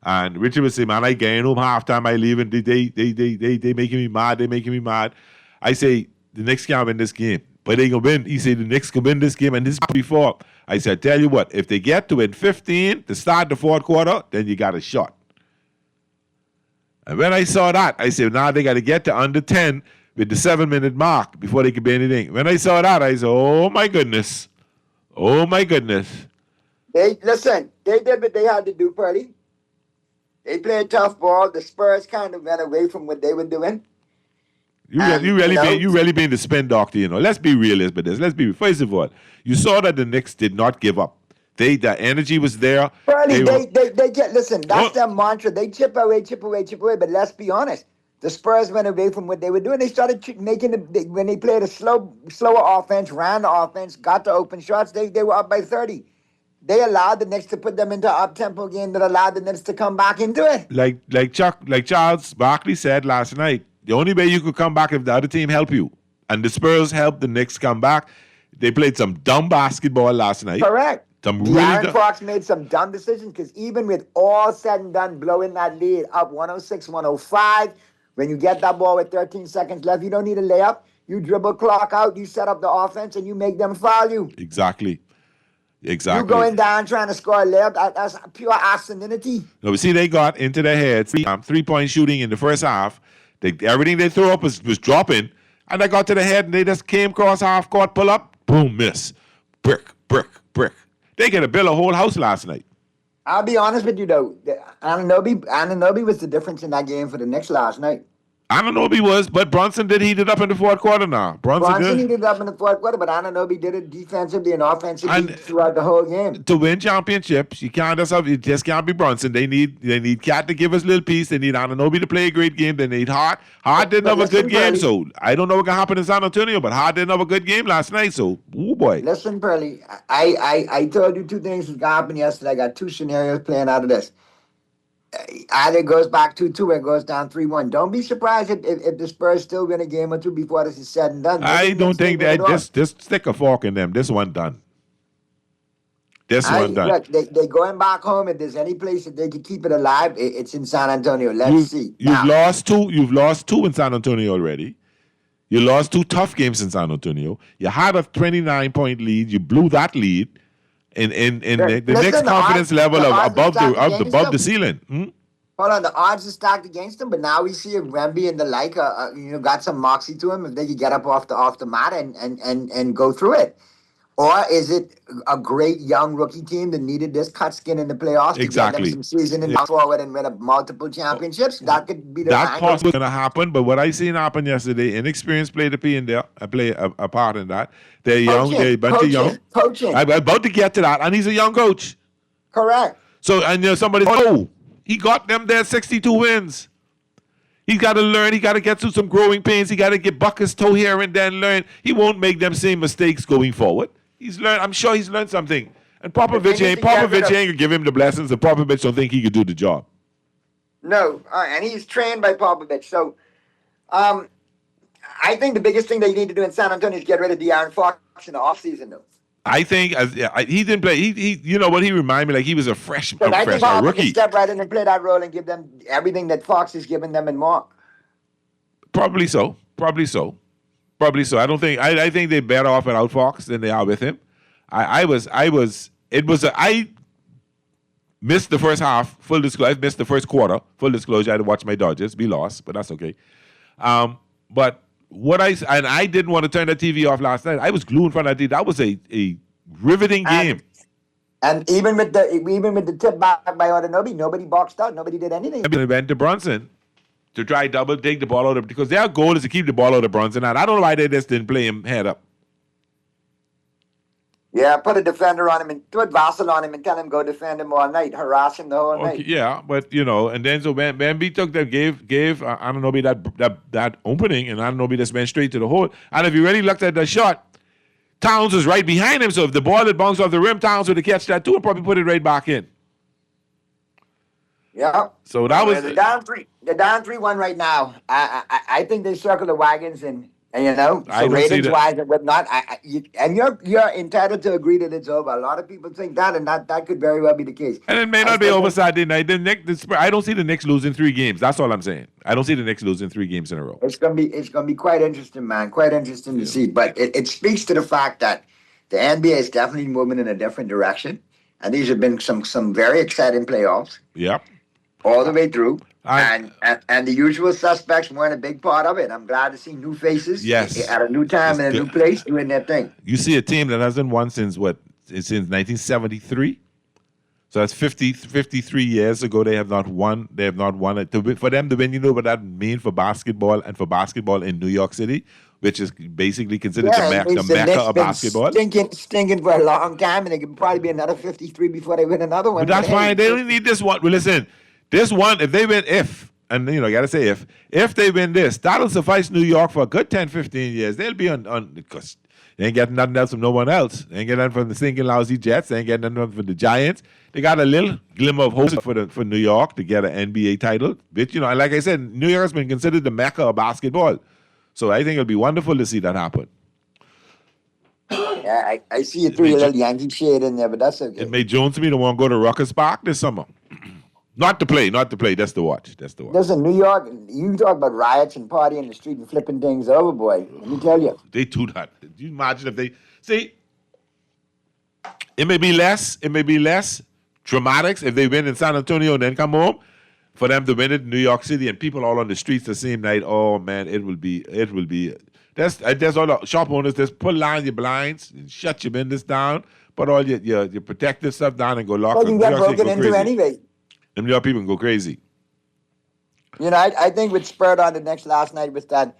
and Richard was saying, "Man, I getting home halftime. I leaving. They making me mad. They making me mad." I say the Knicks can't win this game, but they gonna win. He said the Knicks can win this game, and this is before. I said, "Tell you what, if they get to win 15 to start the fourth quarter, then you got a shot." And when I saw that, I said, "Now they got to get to under 10." With the 7-minute mark before they could be anything. When I saw that, I said, "Oh my goodness, oh my goodness." They did what they had to do, Purdy. They played tough ball. The Spurs kind of went away from what they were doing. You really being the spin doctor, Let's be realistic with this. Let's be first of all, you saw that the Knicks did not give up. The energy was there. Purdy, they get listen. That's their mantra. They chip away. But let's be honest. The Spurs went away from what they were doing. They started making when they played a slower offense, ran the offense, got to open shots. They were up by 30. They allowed the Knicks to put them into an up-tempo game that allowed the Knicks to come back into it. Like Charles Barkley said last night, the only way you could come back if the other team help you. And the Spurs helped the Knicks come back. They played some dumb basketball last night. Correct. De'Aaron Fox made some dumb decisions because even with all said and done, blowing that lead up 106-105. When you get that ball with 13 seconds left, you don't need a layup. You dribble clock out, you set up the offense, and you make them foul you. Exactly. You going down trying to score a layup, that's pure obscenity. No, but see, they got into their heads, three-point shooting in the first half. Everything they threw up was dropping, and they got to the head, and they just came across half court, pull up, boom, miss. Brick. They get a bill a whole house last night. I'll be honest with you, though. Anunoby was the difference in that game for the Knicks last night. Anunoby was, but Brunson did heat it up in the fourth quarter now. Brunson heated it up in the fourth quarter, but Anunoby did it defensively and offensively throughout the whole game. To win championships, you just can't be Brunson. They need Cat to give us a little piece. They need Anunoby to play a great game. They need Hart. Hart didn't have a good game, so I don't know what can happen in San Antonio, but Hart didn't have a good game last night, so oh boy. Listen, Pearly, I told you two things that happened yesterday. I got two scenarios playing out of this. Either it goes back 2-2 or it goes down 3-1. Don't be surprised if the Spurs still win a game or two before this is said and done. I don't think that. Just stick a fork in them. This one done. Look, they going back home. If there's any place that they can keep it alive, it's in San Antonio. Let's see. You've lost two in San Antonio already. You lost two tough games in San Antonio. You had a 29-point lead. You blew that lead. in Sure. the Listen, Knicks' the confidence odds- level the of odds are stacked above against the them. ceiling. Hmm? Hold on, the odds are stacked against him, but now we see Wemby and the like, got some moxie to him if they could get up off the mat and go through it. Or is it a great young rookie team that needed this cut skin in the playoffs to Exactly. get them some season and forward and win multiple championships? That could be the That's angle. possibly going to happen, but what I seen happen yesterday, inexperience played a part in that. They're young, they're a bunch of young. Coaching. I'm about to get to that, and he's a young coach. Correct. So, and somebody, he got them there 62 wins. He's got to learn. He got to get through some growing pains. He got to get buck his toe here and then learn. He won't make them same mistakes going forward. He's learned. I'm sure he's learned something. And Popovich ain't gonna give him the blessings. And Popovich don't think he could do the job. No, and he's trained by Popovich. So, I think the biggest thing that you need to do in San Antonio is get rid of De'Aaron Fox in the offseason, though. I think he didn't play. He you know what he reminded me like he was a fresh But I think Popovich rookie. can step right in and play that role and give them everything that Fox has given them and more. Probably so. I don't think. I think they're better off without Fox than they are with him. I missed the first half. Full disclosure. I missed the first quarter. Full disclosure. I had to watch my Dodgers be lost, but that's okay. But I didn't want to turn the TV off last night. I was glued in front of that TV. That was a riveting game. And even with the tip back by Anunoby, nobody boxed out. Nobody did anything. They went to Brunson to try take the ball out of because their goal is to keep the ball out of Brunson. And I don't know why they just didn't play him head up. Yeah, put a defender on him and put Vassell on him and tell him go defend him all night, harass him the whole night. Yeah, but and then so Wemby took that gave Anunoby that opening, and Anunoby just went straight to the hole. And if you really looked at the shot, Towns was right behind him. So if the ball had bounced off the rim, Towns would have catch that too and probably put it right back in. Yeah. So that was the down 3-1 right now. I think they circle the wagons and so ratings wise and whatnot. And you're entitled to agree that it's over. A lot of people think that, and that could very well be the case. And it may not be over Saturday night. I don't see the Knicks losing 3 games. That's all I'm saying. I don't see the Knicks losing 3 games in a row. It's gonna be quite interesting, man. Quite interesting to see. But it speaks to the fact that the NBA is definitely moving in a different direction, and these have been some very exciting playoffs. Yep. All the way through. And the usual suspects weren't a big part of it. I'm glad to see new faces at a new time and a new place doing their thing. You see a team that hasn't won since 1973. So that's 53 years ago. They have not won. They have not won it. For them to win, you know what that means for basketball and for basketball in New York City, which is basically considered the mecca of basketball. Stinking for a long time, and it could probably be another 53 before they win another one. But that's fine. They only need this one. Well, listen. This one, if they win, I got to say if they win this, that'll suffice New York for a good 10, 15 years. They'll be on because they ain't getting nothing else from no one else. They ain't getting nothing from the stinking lousy Jets. They ain't getting nothing from the Giants. They got a little glimmer of hope for New York to get an NBA title. But, like I said, New York has been considered the mecca of basketball. So I think it'll be wonderful to see that happen. Yeah, I see you threw a little Yankee shade in there, but that's okay. It made Jones to me to want to go to Rucker Park this summer. Not to play, just to watch. Listen, New York, you talk about riots and partying in the street and flipping things over, boy. Let me tell you. They do that. Do you imagine if they... See, it may be less dramatics if they win in San Antonio and then come home. For them to win it in New York City and people all on the streets the same night, oh, man, it will be... There's all the shop owners, just pull down your blinds and shut your windows down, put all your protective stuff down and go lock them. Well, you got broken into anyway. Them New York people can go crazy. I think what spurred on the Knicks last night was that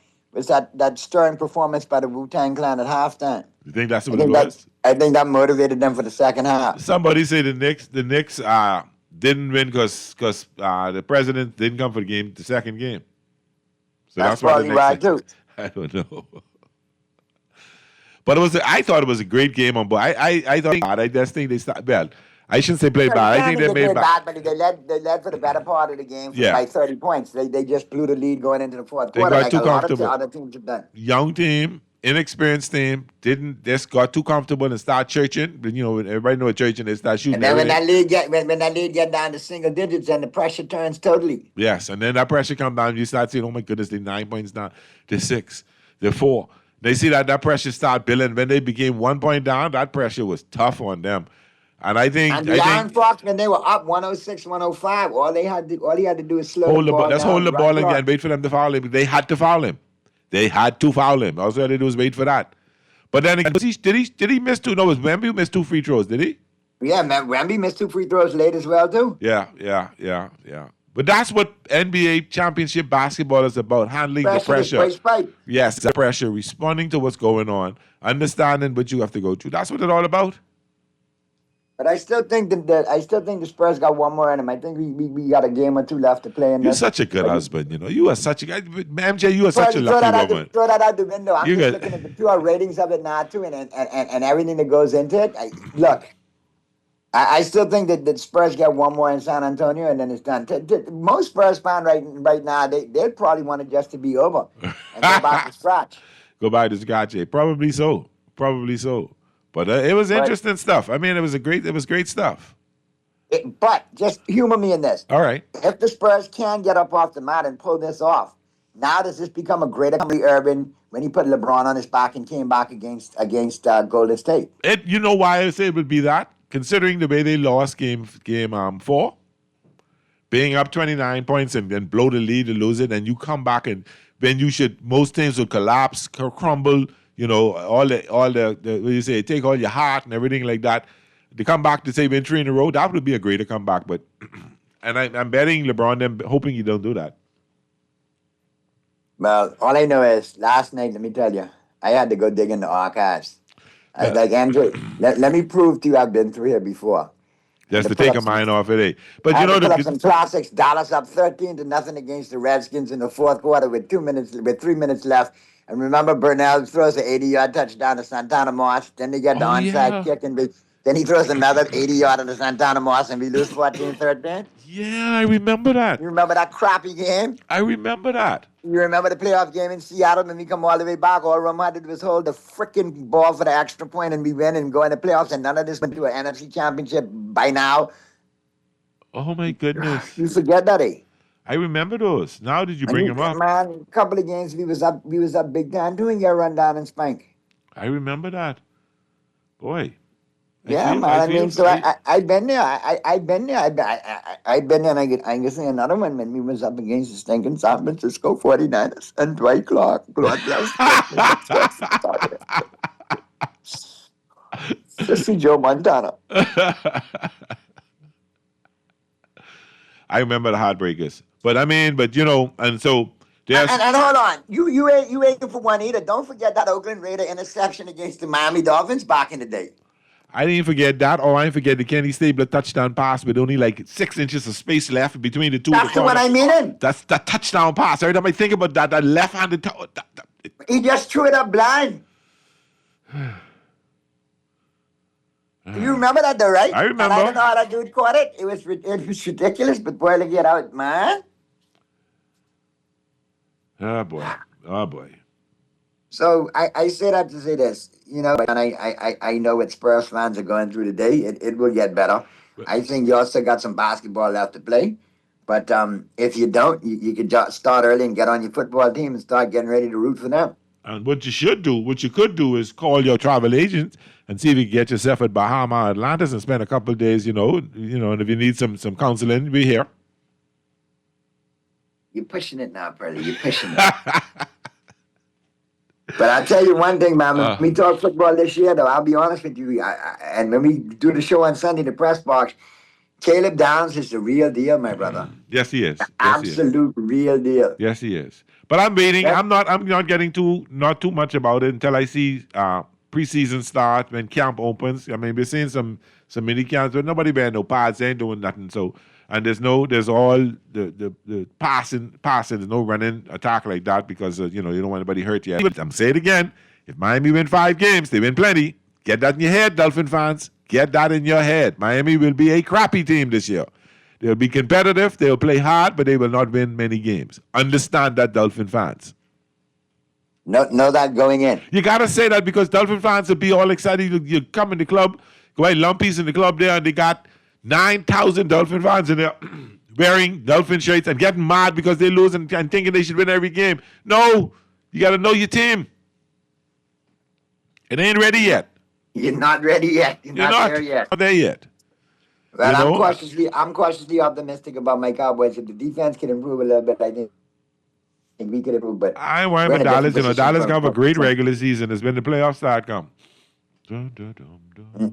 stirring performance by the Wu-Tang Clan at halftime. You think that's what it was? I think that motivated them for the second half. Somebody said the Knicks didn't win because the president didn't come for the second game. So that's why probably right too. I don't know. But I thought it was a great game on both. I just think they started well. I shouldn't say played bad. I think they made bad. But they led for the better part of the game by 30 points. They just blew the lead going into the fourth quarter. Got too comfortable. A lot of other teams have done. Young team, inexperienced team, just got too comfortable and start churching. But everybody know what churching is. Start shooting. And then when that lead get down to single digits, and the pressure turns totally. Yes, and then that pressure comes down. You start saying, "Oh my goodness, they're 9 points down. They're 6. They're 4." They see that pressure start building. When they became 1 point down, that pressure was tough on them. And I think And De'Aaron Fox, when they were up 106, 105, all he had to do is slow hold the ball. down, Let's hold the ball clock. and wait for them to foul him. They had to foul him. They had to foul him. All they had to do was wait for that. But then again, did he miss two? No, it was Wemby who missed 2 free throws, did he? Yeah, man, Wemby missed 2 free throws late as well, too. Yeah. But that's what NBA championship basketball is about, handling the pressure. Yes, the pressure, responding to what's going on, understanding what you have to go through. That's what it's all about. But I still think the Spurs got one more in them. I think we got a game or two left to play in You're this. such a good husband, you know. You are such a guy. MJ, you are such a lucky woman. Throw that out the window. I'm You just got- looking at the pure ratings of it now, too, and everything that goes into it. I still think that the Spurs get one more in San Antonio, and then it's done. Most Spurs fans right now, they'd probably want it just to be over and go back to scratch. Go back to scratch. Probably so. But it was interesting stuff. I mean, it was great stuff. But just humor me in this. All right. If the Spurs can get up off the mat and pull this off, now does this become a greater Kyrie Irving when he put LeBron on his back and came back against Golden State? You know why I say it would be that? Considering the way they lost game 4, being up 29 points and then blow the lead and lose it, and you come back and when most teams would collapse, crumble, you know, all the what do you say, take all your heart and everything like that. To come back to say win 3 in a row, that would be a greater comeback. But and I'm betting LeBron, them hoping you don't do that. Well, all I know is last night, let me tell you, I had to go dig in the archives. I was like, Andrew, let me prove to you I've been through here before. Just to take a mind off it, eh? But I you know, put up some classics. Dallas up 13-0 against the Redskins in the fourth quarter with 3 minutes left. And remember, Burnell throws an 80-yard touchdown to Santana Moss. Then they get the onside kick, and then he throws another 80-yard to Santana Moss, and we lose 14-13. Yeah, I remember that. You remember that crappy game? I remember that. You remember the playoff game in Seattle when we come all the way back? All Roma had to do was hold the freaking ball for the extra point, and we win and go in the playoffs, and none of this went to an NFC championship by now. Oh, my goodness. You forget that, eh? I remember those. Now did you bring them up? Man, a couple of games we was up big time doing your run down and spank. I remember that. Boy. I've been there. I've been there. I've been there, and I can say another one when we was up against the stinking San Francisco 49ers and Dwight Clark. God bless. Sissy Joe Montana. I remember the Heartbreakers. But you know, and so there's... And hold on. You ain't for one either. Don't forget that Oakland Raider interception against the Miami Dolphins back in the day. I didn't forget that, or I didn't forget the Kenny Stabler touchdown pass with only like 6 inches of space left between the two. That's the one I mean. That's the touchdown pass. Every time I think about that left-handed... He just threw it up blind. You remember that though, right? I remember. And I don't know how that dude caught it. It was ridiculous, but boy, to get out, man. Oh, boy. So I say that to say this, you know, and I know what Spurs fans are going through today. It will get better. I think you also got some basketball left to play. But if you don't, you could just start early and get on your football team and start getting ready to root for them. And what you could do is call your travel agent and see if you can get yourself at Bahama Atlantis and spend a couple of days, you know, and if you need some counseling, we're here. You're pushing it now, Pearly. You're pushing it. But I'll tell you one thing, man. When we talk football this year, though, I'll be honest with you. And when we do the show on Sunday, the press box, Caleb Downs is the real deal, my brother. Yes, he is. Absolute real deal. Yes, he is. But I'm waiting. Yeah. I'm not getting too much about it until I see preseason start when camp opens. I mean, we're seeing some mini camps, but nobody wearing no pads. They ain't doing nothing. So, and there's all the passing. There's no running attack like that because you don't want anybody hurt yet. But I'm saying it again. If Miami win 5 games, they win plenty. Get that in your head, Dolphin fans. Get that in your head. Miami will be a crappy team this year. They'll be competitive. They'll play hard, but they will not win many games. Understand that, Dolphin fans. Know that going in. You got to say that because Dolphin fans will be all excited. You come in the club, go ahead, Lumpy's in the club there, and they got 9,000 Dolphin fans in there wearing Dolphin shirts and getting mad because they lose and thinking they should win every game. No, you got to know your team. It ain't ready yet. You're not ready yet. You're not there yet. Not there yet. Well, You know, I'm cautiously optimistic about my Cowboys. If the defense can improve a little bit, I think we could improve. But I ain't worried we're about in a different Dallas. You know, position Dallas can have a from- great regular season. It's been the playoffs start come.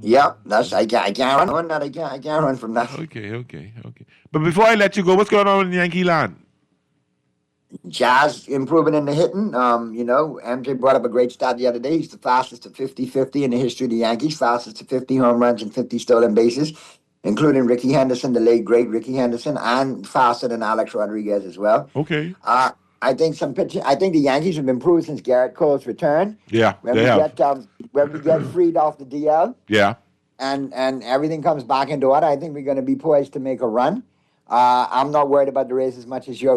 Yep, I can't run on that. I can't run from that. Okay. But before I let you go, what's going on in Yankee land? Jazz improving in the hitting. MJ brought up a great stat the other day. He's the fastest to 50-50 in the history of the Yankees, fastest to 50 home runs and 50 stolen bases, including Ricky Henderson, the late great Ricky Henderson, and faster than Alex Rodriguez as well. Okay. I think some pitching. I think the Yankees have improved since Garrett Cole's return. Yeah, When they we have. get freed off the DL Yeah. and everything comes back into order, I think we're going to be poised to make a run. I'm not worried about the Rays as much as you.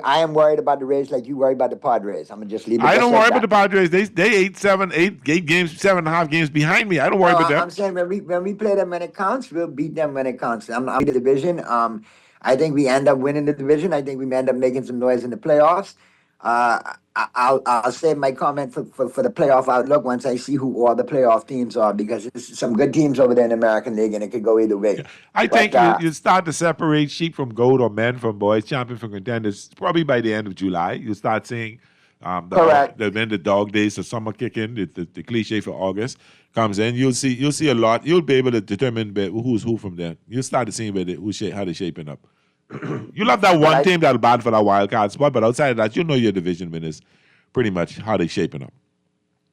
I am worried about the Rays like you worry about the Padres. I'm gonna just leave it. I just don't like worry that. about the Padres. They 8 games, 7.5 games behind me. I don't worry No, about them. I'm saying when we play them when it counts, we'll beat them when it counts. I'm in the division. I think we end up winning the division. I think we may end up making some noise in the playoffs. I'll save my comment for the playoff outlook once I see who all the playoff teams are, because there's some good teams over there in the American League, and it could go either way. I think But, you start to separate sheep from goat or men from boys, champion from contenders. Probably by the end of July, you start seeing Correct. when the dog days, the summer kick in, the cliche for August comes in. You'll see a lot. You'll be able to determine who's who from there. You'll start to see how they're shaping up. You'll have that one team that'll bat for that wild card spot, but outside of that, you know your division winners pretty much how they shaping up.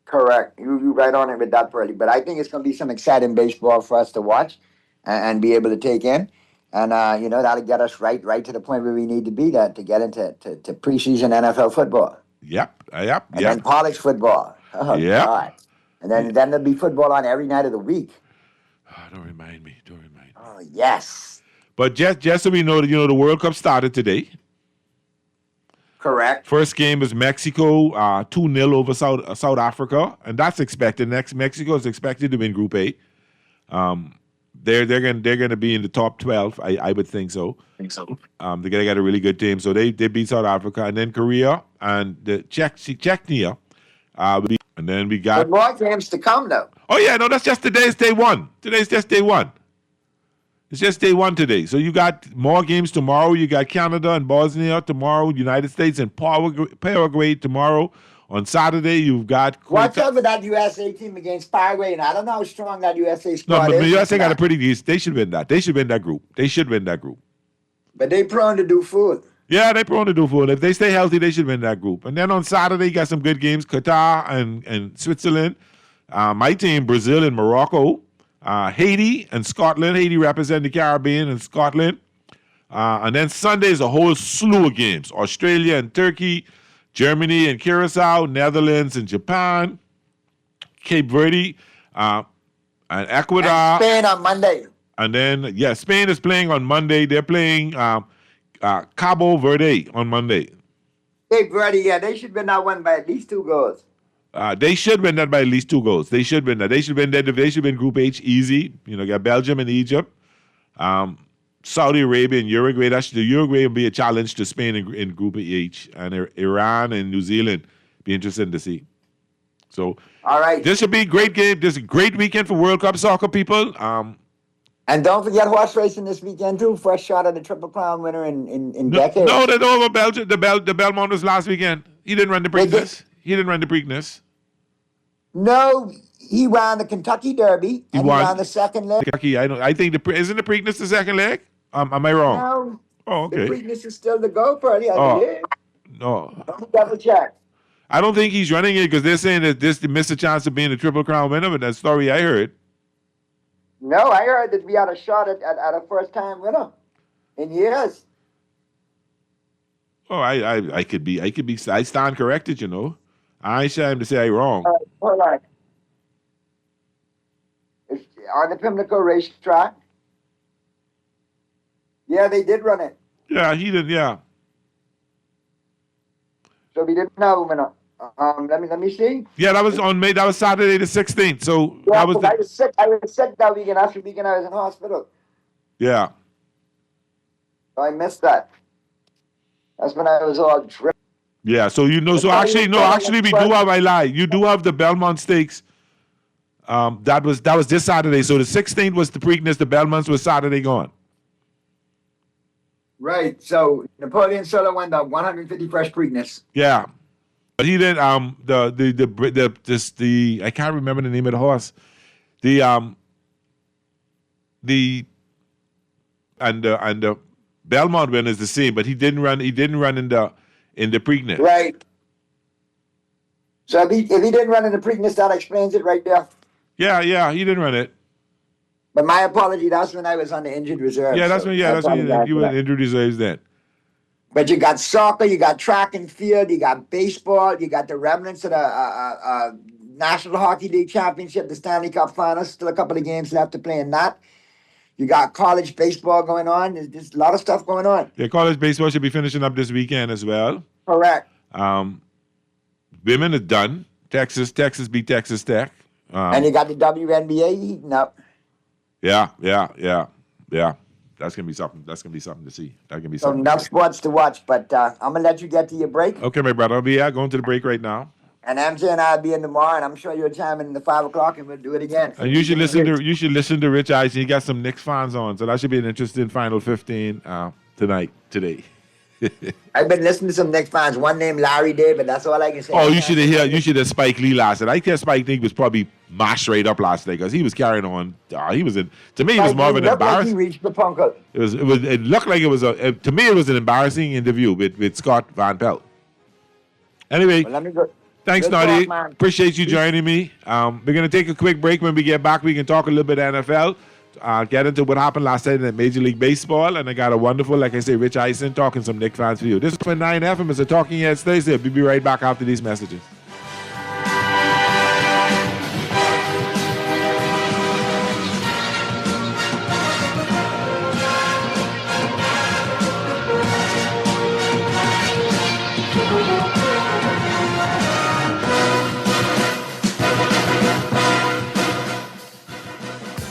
Correct. You right on it with that, Pearly. But I think it's going to be some exciting baseball for us to watch and be able to take in. And, that'll get us right to the point where we need to be to get into to preseason NFL football. Yep. And then college football. Oh, Yep. God. And then there'll be football on every night of the week. Don't remind me. Oh, yes. But just so we know that, the World Cup started today. Correct. First game was Mexico 2-0 over South Africa, and that's expected. Next, Mexico is expected to win Group A. They're going to be in the top 12. I would think so. They got a really good team, so they beat South Africa, and then Korea and the Czechia. And then we got. But more games to come, though. Oh yeah, no, that's just today's day one. Today's just day one. It's just day one today. So you got more games tomorrow. You got Canada and Bosnia tomorrow, United States and Paraguay tomorrow. On Saturday, you've got. Watch out for that USA team against Paraguay, and I don't know how strong that USA No, squad but is. the USA got a pretty decent. They should win that. They should win that group. But they prone to do food. Yeah, they're prone to do food. If they stay healthy, they should win that group. And then on Saturday, you got some good games: Qatar and Switzerland. My team, Brazil and Morocco. Haiti and Scotland. Haiti represent the Caribbean and Scotland. And then Sunday is a whole slew of games. Australia and Turkey, Germany and Curacao, Netherlands and Japan, Cape Verde, and Ecuador. And Spain on Monday. And then, Spain is playing on Monday. They're playing Cabo Verde on Monday. Cape Verde, they should win that one by at least 2 goals. They should win that by at least 2 goals. They should win that. They should win that. They should win Group H easy. Got Belgium and Egypt, Saudi Arabia and Uruguay. The Uruguay will be a challenge to Spain in Group H, and Iran and New Zealand be interesting to see. So, all right, this should be a great game. This is a great weekend for World Cup soccer, people. And don't forget horse racing this weekend too. First shot at the Triple Crown winner in decades. No, they don't over Belgium. The Belmont was last weekend. He didn't run the Preakness. No, he ran the Kentucky Derby and he ran the second leg. Kentucky, I think isn't the Preakness the second leg? Am I wrong? No. Oh, okay. The Preakness is still the go for it. No. Double check. I don't think he's running it because they're saying that this missed a chance of being a Triple Crown winner, but that story I heard. No, I heard that we had a shot at a first-time winner in years. Oh, I could be. I stand corrected, I ain't ashamed to say I'm wrong. Hold on. It's on the Pimlico racetrack. Yeah, they did run it. Yeah, he did. Yeah. So we didn't have a winner. Let me see. Yeah, that was on May. That was Saturday the 16th. So Yeah, that was. I was sick. I was sick that weekend. After weekend, I was in hospital. Yeah. So I missed that. That's when I was all dripped. Yeah. So so actually we do have. I lied. You do have the Belmont Stakes. That was this Saturday. So the 16th was the Preakness, the Belmonts was Saturday gone. Right. So Napoleon Solo won the 150 Fresh Preakness. Yeah, but he did. The I can't remember the name of the horse. The Belmont win is the same, but he didn't run. He didn't run in the Preakness. Right. So if he didn't run in the Preakness, that explains it right there. Yeah, he didn't run it. But my apology, that's when I was on the injured reserve. Yeah, that's when you were injured reserves then. But you got soccer, you got track and field, you got baseball, you got the remnants of the National Hockey League Championship, the Stanley Cup Finals. Still a couple of games left to play in that. You got college baseball going on. There's a lot of stuff going on. Yeah, college baseball should be finishing up this weekend as well. Correct. Women are done. Texas beat Texas Tech. And you got the WNBA heating up. Yeah. That's gonna be something. That's gonna be something to see. That can be So something. enough sports to watch, but I'm gonna let you get to your break. Okay, my brother. I'll be going to the break right now. And MJ and I'll be in tomorrow, and I'm sure you'll chime in the 5 o'clock, and we'll do it again. And you should listen to Rich Eisen. He got some Knicks fans on, so that should be an interesting Final 15 today. I've been listening to some Knicks fans. One named Larry David. That's all I can say. Oh, you should have Spike Lee last night. I guess Spike Lee was probably mashed right up last night because he was carrying on. He was in. To me, it was more of an embarrassment. Like he reached the punker. It looked like it was to me, it was an embarrassing interview with Scott Van Pelt. Anyway, well, let me go. Thanks, Good Naughty. talk, Appreciate you joining me. We're gonna take a quick break. When we get back, we can talk a little bit NFL. Get into what happened last night in Major League Baseball, and I got a wonderful, like I say, Rich Eisen talking some Knicks fans for you. This is for 9FM. It's a Talking Heads Thursday. We'll be right back after these messages.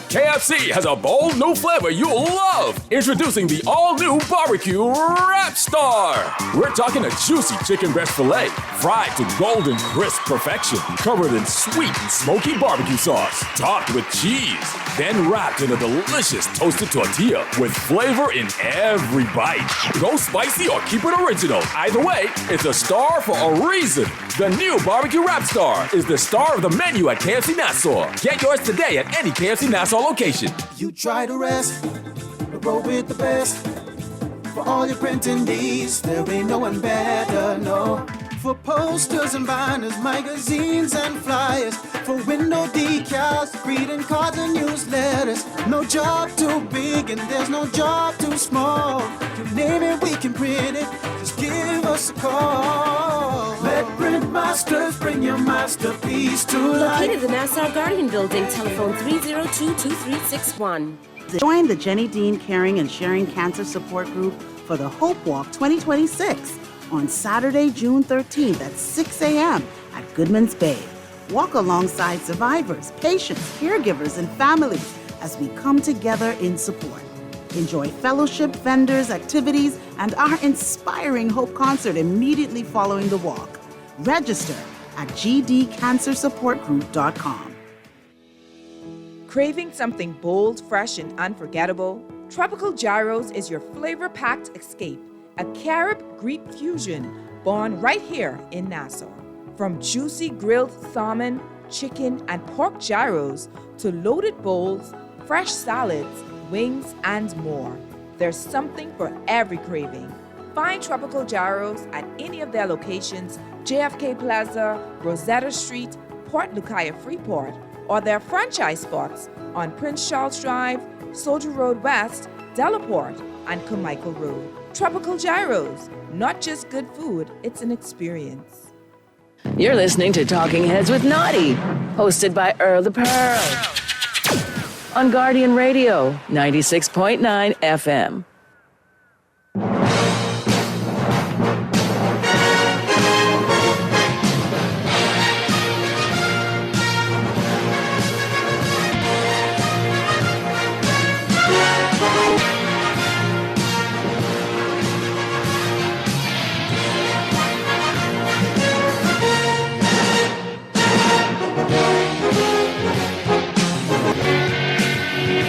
KFC has a bold new flavor you'll love. Introducing the all-new Barbecue Rap Star. We're talking a juicy chicken breast filet, fried to golden crisp perfection, covered in sweet and smoky barbecue sauce, topped with cheese, then wrapped in a delicious toasted tortilla with flavor in every bite. Go spicy or keep it original. Either way, it's a star for a reason. The new Barbecue Rap Star is the star of the menu at KFC Nassau. Get yours today at any KFC Nassau location. You try to rest, but roll with the best. For all your printing needs, there ain't no one better, no. For posters and banners, magazines and flyers, for window decals, greeting cards and newsletters. No job too big and there's no job too small. You name it, we can print it. Just give us a call. Let Print Masters bring your masterpiece to life. Located in the Nassau Guardian Building, telephone 302-2361. Join the Jenny Dean Caring and Sharing Cancer Support Group for the Hope Walk 2026 on Saturday, June 13th at 6 a.m. at Goodman's Bay. Walk alongside survivors, patients, caregivers, and families as we come together in support. Enjoy fellowship, vendors, activities, and our inspiring Hope concert immediately following the walk. Register at gdcancersupportgroup.com. Craving something bold, fresh, and unforgettable? Tropical Gyros is your flavor-packed escape, a Carib-Greek fusion born right here in Nassau. From juicy grilled salmon, chicken, and pork gyros to loaded bowls, fresh salads, wings, and more. There's something for every craving. Find Tropical Gyros at any of their locations, JFK Plaza, Rosetta Street, Port Lucaya Freeport, or their franchise spots on Prince Charles Drive, Soldier Road West, Delaport, and Carmichael Road. Tropical Gyros, not just good food, it's an experience. You're listening to Talking Heads with Naughty, hosted by Earl the Pearl. On Guardian Radio, 96.9 FM.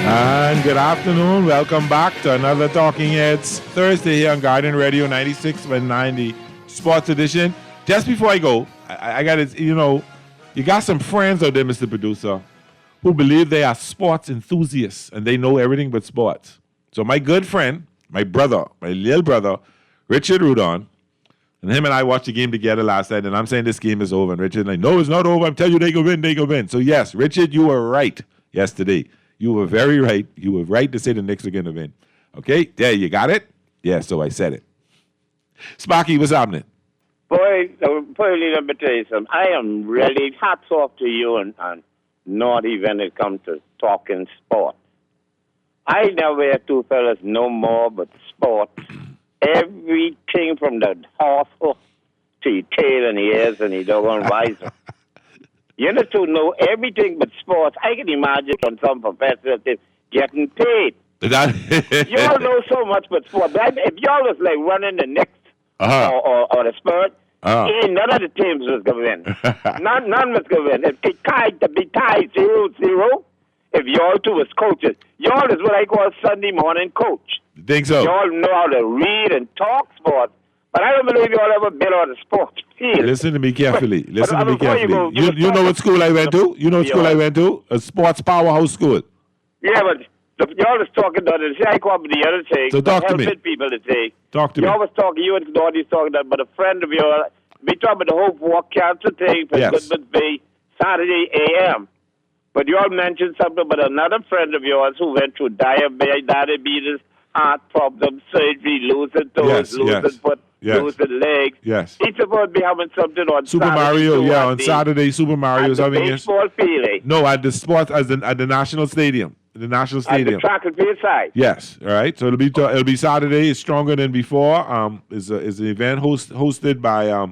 And good afternoon. Welcome back to another Talking Heads Thursday here on Guardian Radio 96.90 Sports Edition. Just before I go, I got to, you got some friends out there, Mr. Producer, who believe they are sports enthusiasts and they know everything but sports. So my good friend, my little brother, Richard Rudon, and him and I watched the game together last night, and I'm saying this game is over. And Richard's like, no, it's not over. I'm telling you, they go win. So yes, Richard, you were right yesterday. You were very right. You were right to say the Knicks are going to win. Okay? There, you got it? Yeah, so I said it. Sparky, what's happening? Boy, let me tell you something. I am really hats off to you and Naughty when it comes to talking sport. I never hear two fellas no more but sport. Everything from the horse hook to your tail and the ears and the doggone visor. You know, to know everything but sports. I can imagine on some professors getting paid. You all know so much but sports. If y'all was like running the Knicks or the Spurs, ain't none of the teams was going to win. None was going to win. If it tied to be tied 0-0, if y'all two was coaches, y'all is what I call Sunday morning coach. You think so? Y'all know how to read and talk sports. But I don't believe y'all ever been on the sports field. Listen to me carefully. You You know what school I went to? You know what school I went to? A sports powerhouse school. Yeah, but y'all was talking about it. See, I come up with the other thing. So talk to me. People to say. Talk to me. Y'all was talking, you and Dorothy talking about, but a friend of yours, we talking about the Hope Walk Cancer thing for Goodman Bay, Saturday a.m. But you all mentioned something about another friend of yours who went through diabetes, heart problems, surgery, losing toes, losing foot, losing legs. Yes. He's supposed to be having something on Super Saturday. Mario, on Saturday, Super Mario is having baseball field. No, at the sports at the National Stadium. The National Stadium. At the track and field side. Yes. All right. So it'll be Saturday. It's stronger than before. Is an event hosted by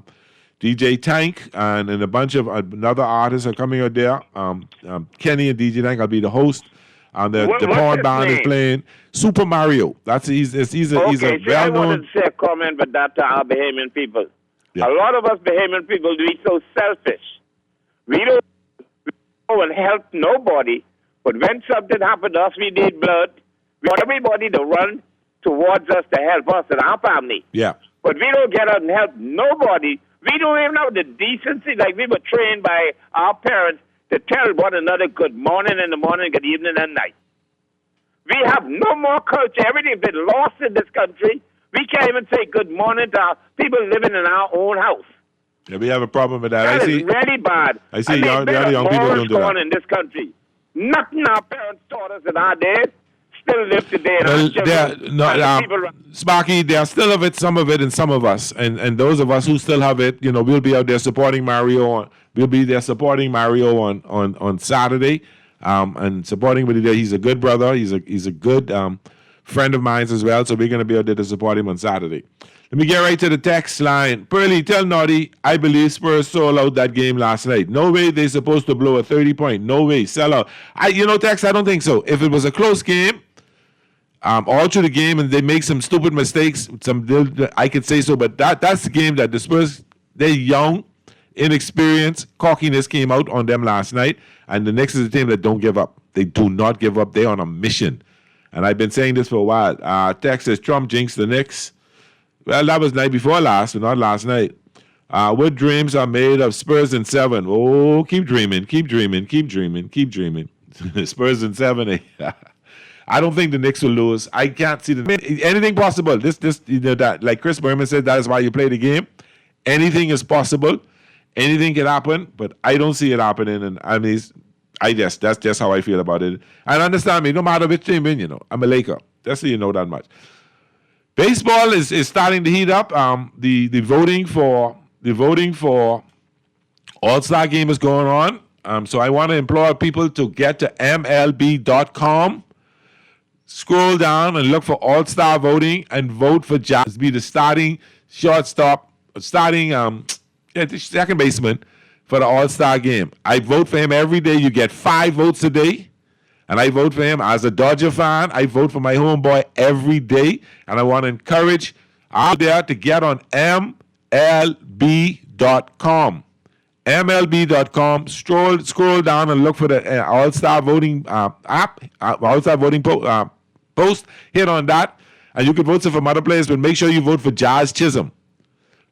DJ Tank and a bunch of other artists are coming out there. Kenny and DJ Tank will be the host. The porn band is playing Super Mario. He's a well-known. I wanted to say a comment about that to our Bahamian people. Yeah. A lot of us Bahamian people we so selfish. We don't go and help nobody, but when something happens to us, we need blood. We want everybody to run towards us to help us and our family. Yeah. But we don't get out and help nobody. We don't even have the decency, like we were trained by our parents to tell one another good morning in the morning, good evening at night. We have no more culture. Everything's been lost in this country. We can't even say good morning to our people living in our own house. Yeah, we have a problem with that. That is really bad. I see the young people don't do that. In this country. Nothing our parents taught us in our days still live today. Sparky, there are still some of it, and some of us. And those of us who still have it, we'll be out there supporting Mario. We'll be there supporting Mario on Saturday, and supporting him there. He's a good brother. He's a good friend of mine as well. So we're going to be out there to support him on Saturday. Let me get right to the text line. Pearly, tell Naughty, I believe Spurs sold out that game last night. No way they're supposed to blow a 30-point. No way. Sell out. Tex, I don't think so. If it was a close game, all through the game, and they make some stupid mistakes, I could say so, but that's the game that the Spurs, they're young, inexperienced, cockiness came out on them last night, and the Knicks is a team that don't give up. They do not give up. They're on a mission. And I've been saying this for a while. Tex says, Trump jinxed the Knicks. Well, that was night before last, but not last night. What dreams are made of Spurs in 7? Oh, keep dreaming, keep dreaming, keep dreaming, keep dreaming. Spurs in 7. I don't think the Knicks will lose. I can't see anything possible. That like Chris Berman said, that is why you play the game. Anything is possible. Anything can happen, but I don't see it happening. And I mean, that's just how I feel about it. And understand me, no matter which team win, I'm a Laker. Just so you know that much. Baseball is starting to heat up. The voting for All-Star game is going on. So I want to implore people to get to MLB.com, scroll down and look for All-Star voting and vote for Jazz. Be the starting shortstop, the second baseman for the All-Star game. I vote for him every day. You get 5 votes a day. And I vote for him. As a Dodger fan, I vote for my homeboy every day. And I want to encourage out there to get on MLB.com. MLB.com. Scroll down and look for the All-Star voting app, All-Star voting post. Hit on that, and you can vote for some other players, but make sure you vote for Jazz Chisholm.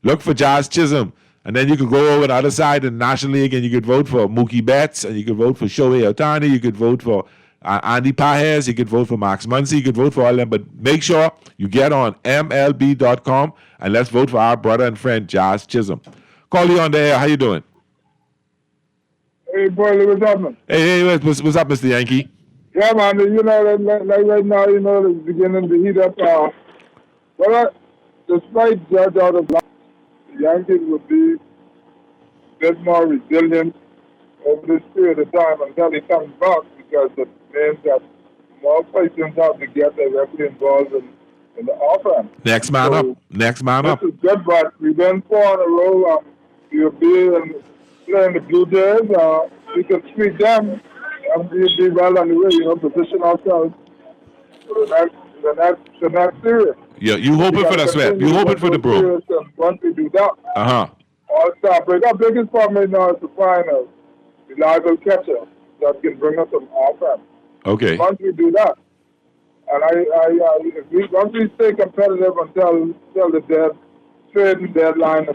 Look for Jazz Chisholm, and then you could go over the other side in the National League, and you could vote for Mookie Betts, and you could vote for Shohei Ohtani, you could vote for Andy Pajes, you could vote for Max Muncy, you could vote for all of them, but make sure you get on MLB.com, and let's vote for our brother and friend, Jazz Chisholm. Call you on the air. How you doing? Hey, boy, what's up, man? Hey, what's up, Mr. Yankee? Yeah, man, you know, like right now, you know, it's beginning to heat up. But despite Judge out of luck, the Yankees would be a bit more resilient over this period of time until he comes back, because the men got more questions out to get directly involved in the offense. Next man up. This is good, but we've been 4 in a row. We'll be playing the Blue Jays. We can treat them and we'll be well on the way, you know, position ourselves for the next series. Yeah, you hoping for the sweat. You hoping for the bro. Once we do that, All-Star break. Our biggest problem right now is to find a reliable catcher that can bring us some offense. Okay. Once we do that, and once we stay competitive until the trading deadline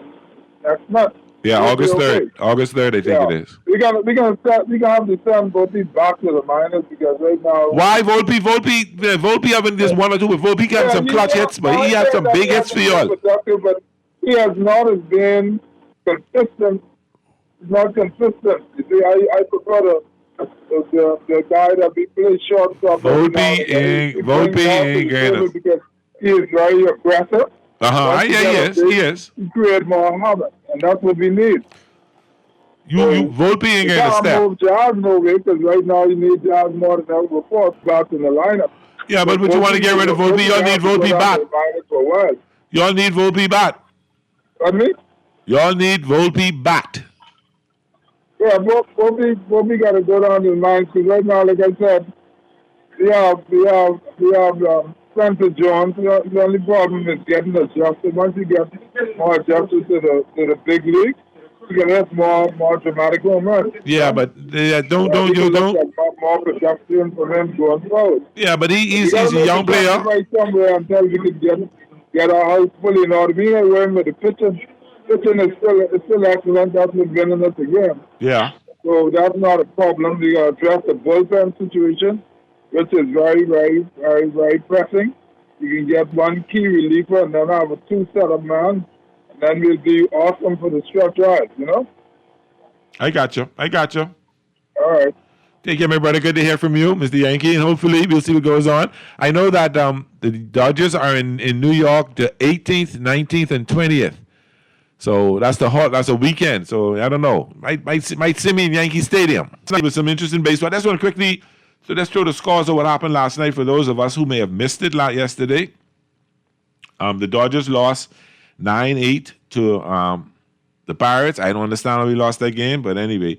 next month. Yeah, August 3rd. August 3rd, I think it is. We can have to send Volpe back to the minors, because right now. Why Volpe having this one or two? Volpe got some clutch hits, but he had some big hits for y'all. But he has not been consistent. He's not consistent. You see, I prefer the guy that we play shortstop. Volpe ain't great. Because he is very aggressive. Yeah, he is. He create more havoc, and that's what we need. Volpe ain't going to step. Move Jazz nowhere, because right now you need Jazz more than ever before. Back in the lineup. Yeah, but you want to get rid of Volpe, y'all need Volpe back. Y'all need Volpe back. Pardon me? Y'all need Volpe back. Yeah, Volpe got to go down to the mines, because right now, like I said, we have Spencer Jones. The only problem is getting adjusted. Once you get more adjusted to the big league, you can have more dramatic home runs. Yeah, but don't. More production for him going forward. Yeah, but he's a young player. Right somewhere until we can get our house fully in order. We ain't worrying with the pitching. Pitching is still excellent. That's what's winning us again. Yeah. So that's not a problem. We got to address the bullpen situation, which is very, very, very, very pressing. You can get one key reliever and then have a 2 set of man, and then we'll be awesome for the stretch drive, you know? I got you. All right. Take care, my brother. Good to hear from you, Mr. Yankee, and hopefully we'll see what goes on. I know that the Dodgers are in New York the 18th, 19th, and 20th. So that's a weekend. So I don't know. Might see me in Yankee Stadium. With some interesting baseball. That's one quickly. So let's throw the scores of what happened last night for those of us who may have missed it yesterday. The Dodgers lost 9-8 to the Pirates. I don't understand how we lost that game, but anyway,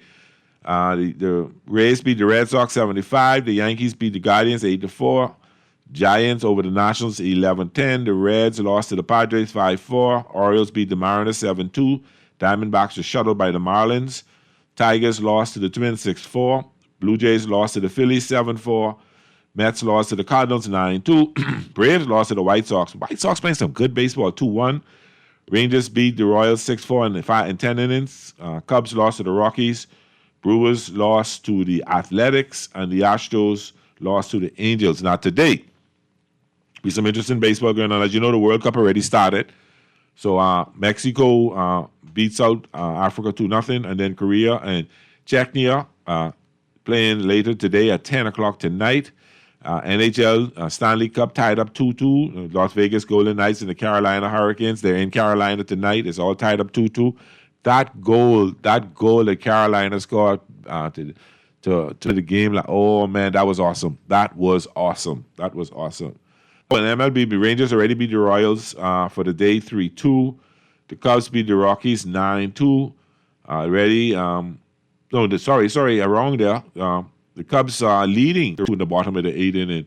the Rays beat the Red Sox 75. The Yankees beat the Guardians 8-4. Giants over the Nationals 11-10. The Reds lost to the Padres 5-4. Orioles beat the Mariners 7-2. Diamondbacks were shuttled by the Marlins. Tigers lost to the Twins 6-4. Blue Jays lost to the Phillies 7-4. Mets lost to the Cardinals 9-2. Braves lost to the White Sox. White Sox playing some good baseball 2-1. Rangers beat the Royals 6-4 in 10 innings. Cubs lost to the Rockies. Brewers lost to the Athletics. And the Astros lost to the Angels. Now today, be some interesting baseball going on. As you know, the World Cup already started. So Mexico beats out Africa 2-0, and then Korea and Czechia playing later today at 10 o'clock tonight. NHL Stanley Cup tied up 2-2. Las Vegas Golden Knights and the Carolina Hurricanes. They're in Carolina tonight. It's all tied up 2-2. That goal that Carolina scored to the game, like, oh man, that was awesome. That was awesome. And MLB, the Rangers already beat the Royals for the day 3-2. The Cubs beat the Rockies 9-2. Wrong there. The Cubs are leading to the bottom of the 8th inning,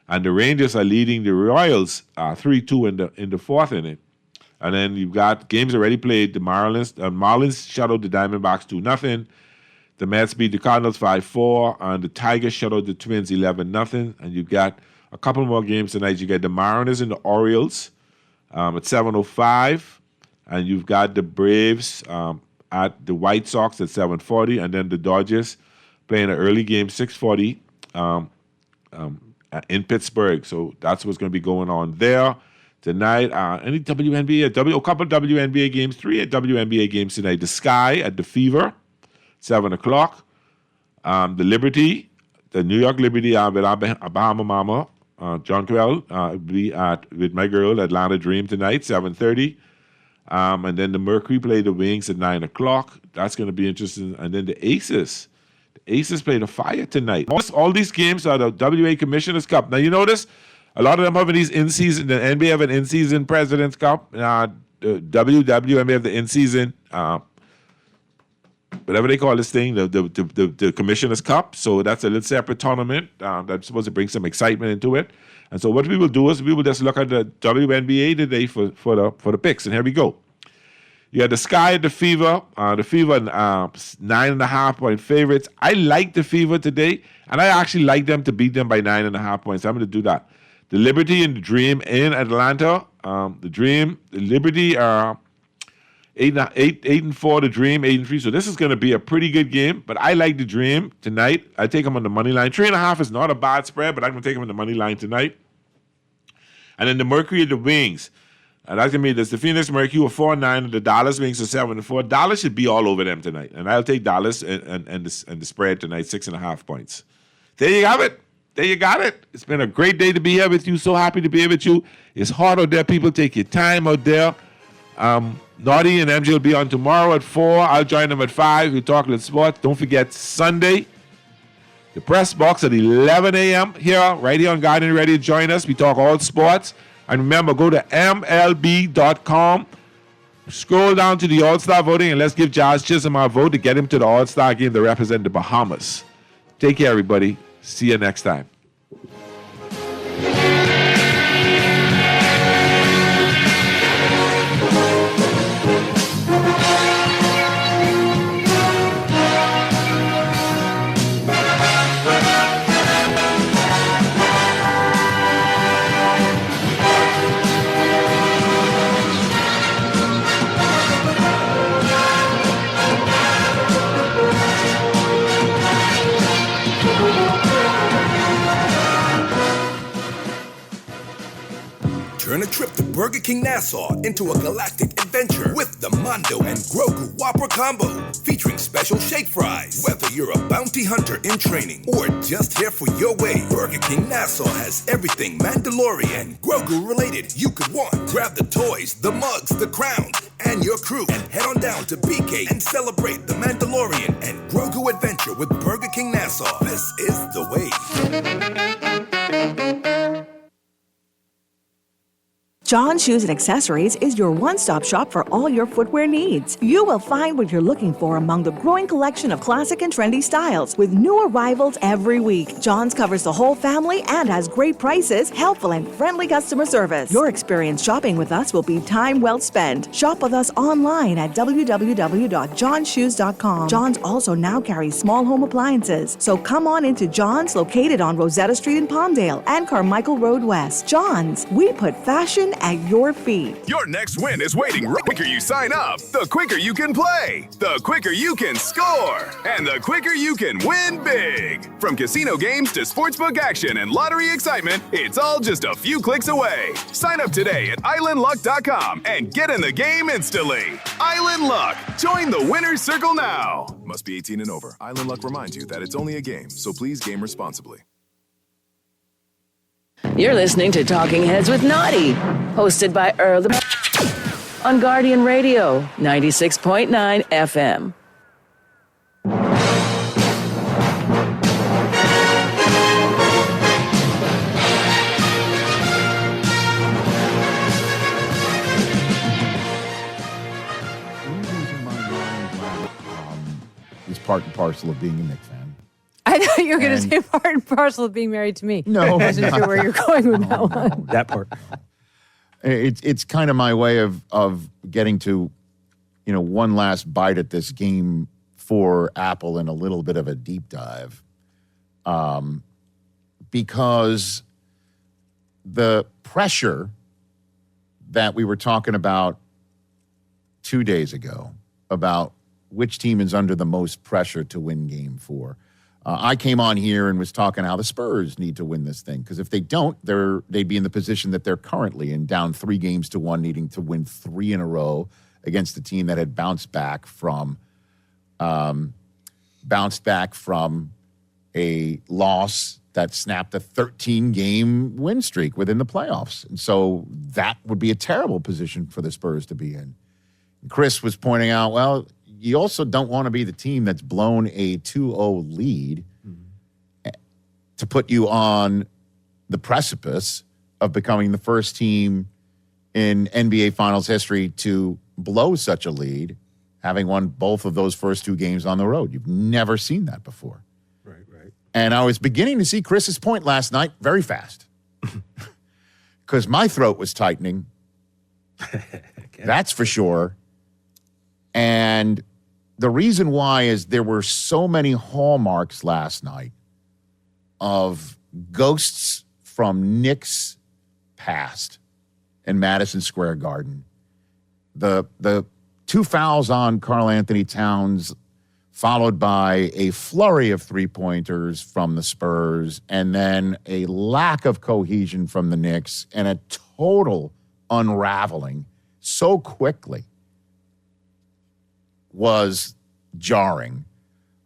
and the Rangers are leading the Royals 3-2 in the 4th inning. And then you've got games already played. The Marlins shut out the Diamondbacks 2-0. The Mets beat the Cardinals 5-4. And the Tigers shut out the Twins 11-0. And you've got a couple more games tonight. You get the Mariners and the Orioles at 7:05. And you've got the Braves at the White Sox at 7:40. And then the Dodgers playing an early game, 6:40, in Pittsburgh. So that's what's going to be going on there tonight. Any WNBA, a couple of WNBA games, 3 WNBA games tonight. The Sky at the Fever, 7 o'clock. The Liberty, the New York Liberty with our Bahama Mama, John Crowell, be with my girl, Atlanta Dream tonight, 7:30. And then the Mercury play the Wings at 9 o'clock. That's going to be interesting. And then the Aces. The Aces play the Fire tonight. All these games are the WA Commissioner's Cup. Now, you notice a lot of them have these in-season. The NBA have an in-season President's Cup. The WWNBA have the in-season, whatever they call this thing, the Commissioner's Cup. So that's a little separate tournament that's supposed to bring some excitement into it. And so what we will do is we will just look at the WNBA today for the picks. And here we go. You got the Sky at the Fever. The Fever 9.5-point favorites. I like the Fever today, and I actually like them to beat them by 9.5 points. I'm going to do that. The Liberty and the Dream in Atlanta. The Liberty are 8-4. The Dream 8-3. So this is going to be a pretty good game. But I like the Dream tonight. I take them on the money line. 3.5 is not a bad spread, but I'm going to take them on the money line tonight. And then the Mercury and the Wings. And that's going to be this. The Phoenix Mercury were 4-9, and the Dallas Wings are 7-4. Dallas should be all over them tonight. And I'll take Dallas and the spread tonight, 6.5 points. There you have it. There you got it. It's been a great day to be here with you. So happy to be here with you. It's hard out there, people. Take your time out there. Naughty and MJ will be on tomorrow at 4. I'll join them at 5. We'll talk a little sports. Don't forget, Sunday, the press box at 11 a.m. here, right here on Guardian Radio. Join us. We talk all sports. And remember, go to MLB.com. Scroll down to the All-Star voting, and let's give Jazz Chisholm our vote to get him to the All-Star game to represent the Bahamas. Take care, everybody. See you next time. Turn a trip to Burger King Nassau into a galactic adventure with the Mondo and Grogu Whopper Combo, featuring special shake fries. Whether you're a bounty hunter in training or just here for your way, Burger King Nassau has everything Mandalorian and Grogu related you could want. Grab the toys, the mugs, the crowns, and your crew, and head on down to BK and celebrate the Mandalorian and Grogu adventure with Burger King Nassau. This is the way. John Shoes and Accessories is your one-stop shop for all your footwear needs. You will find what you're looking for among the growing collection of classic and trendy styles with new arrivals every week. John's covers the whole family and has great prices, helpful and friendly customer service. Your experience shopping with us will be time well spent. Shop with us online at www.johnshoes.com. John's also now carries small home appliances. So come on into John's, located on Rosetta Street in Palmdale and Carmichael Road West. John's, we put fashion at your feet. Your next win is waiting. The quicker you sign up, the quicker you can play, the quicker you can score, and the quicker you can win big. From casino games to sportsbook action and lottery excitement, it's all just a few clicks away. Sign up today at islandluck.com and get in the game instantly. Island Luck. Join the winner's circle now. Must be 18 and over. Island Luck reminds you that it's only a game, so please game responsibly. You're listening to Talking Heads with Naughty, hosted by Earl the on Guardian Radio, 96.9 FM. Is part and parcel of being a Knicks fan. I thought you were going to say part and parcel of being married to me. No, I wasn't sure where you're going with that one. That part. It's kind of my way of getting to, one last bite at this game for Apple and a little bit of a deep dive. Because the pressure that we were talking about 2 days ago about which team is under the most pressure to win game 4. I came on here and was talking how the Spurs need to win this thing because if they don't, they'd be in the position that they're currently in, down 3-1, needing to win 3 in a row against a team that had bounced back from a loss that snapped a 13-game win streak within the playoffs. And so that would be a terrible position for the Spurs to be in. Chris was pointing out, well, you also don't want to be the team that's blown a 2-0 lead to put you on the precipice of becoming the first team in NBA Finals history to blow such a lead, having won both of those first 2 games on the road. You've never seen that before. Right. And I was beginning to see Chris's point last night very fast because my throat was tightening. That's for sure. And the reason why is there were so many hallmarks last night of ghosts from Knicks past in Madison Square Garden. The 2 fouls on Karl Anthony Towns, followed by a flurry of 3-pointers from the Spurs, and then a lack of cohesion from the Knicks and a total unraveling so quickly was jarring.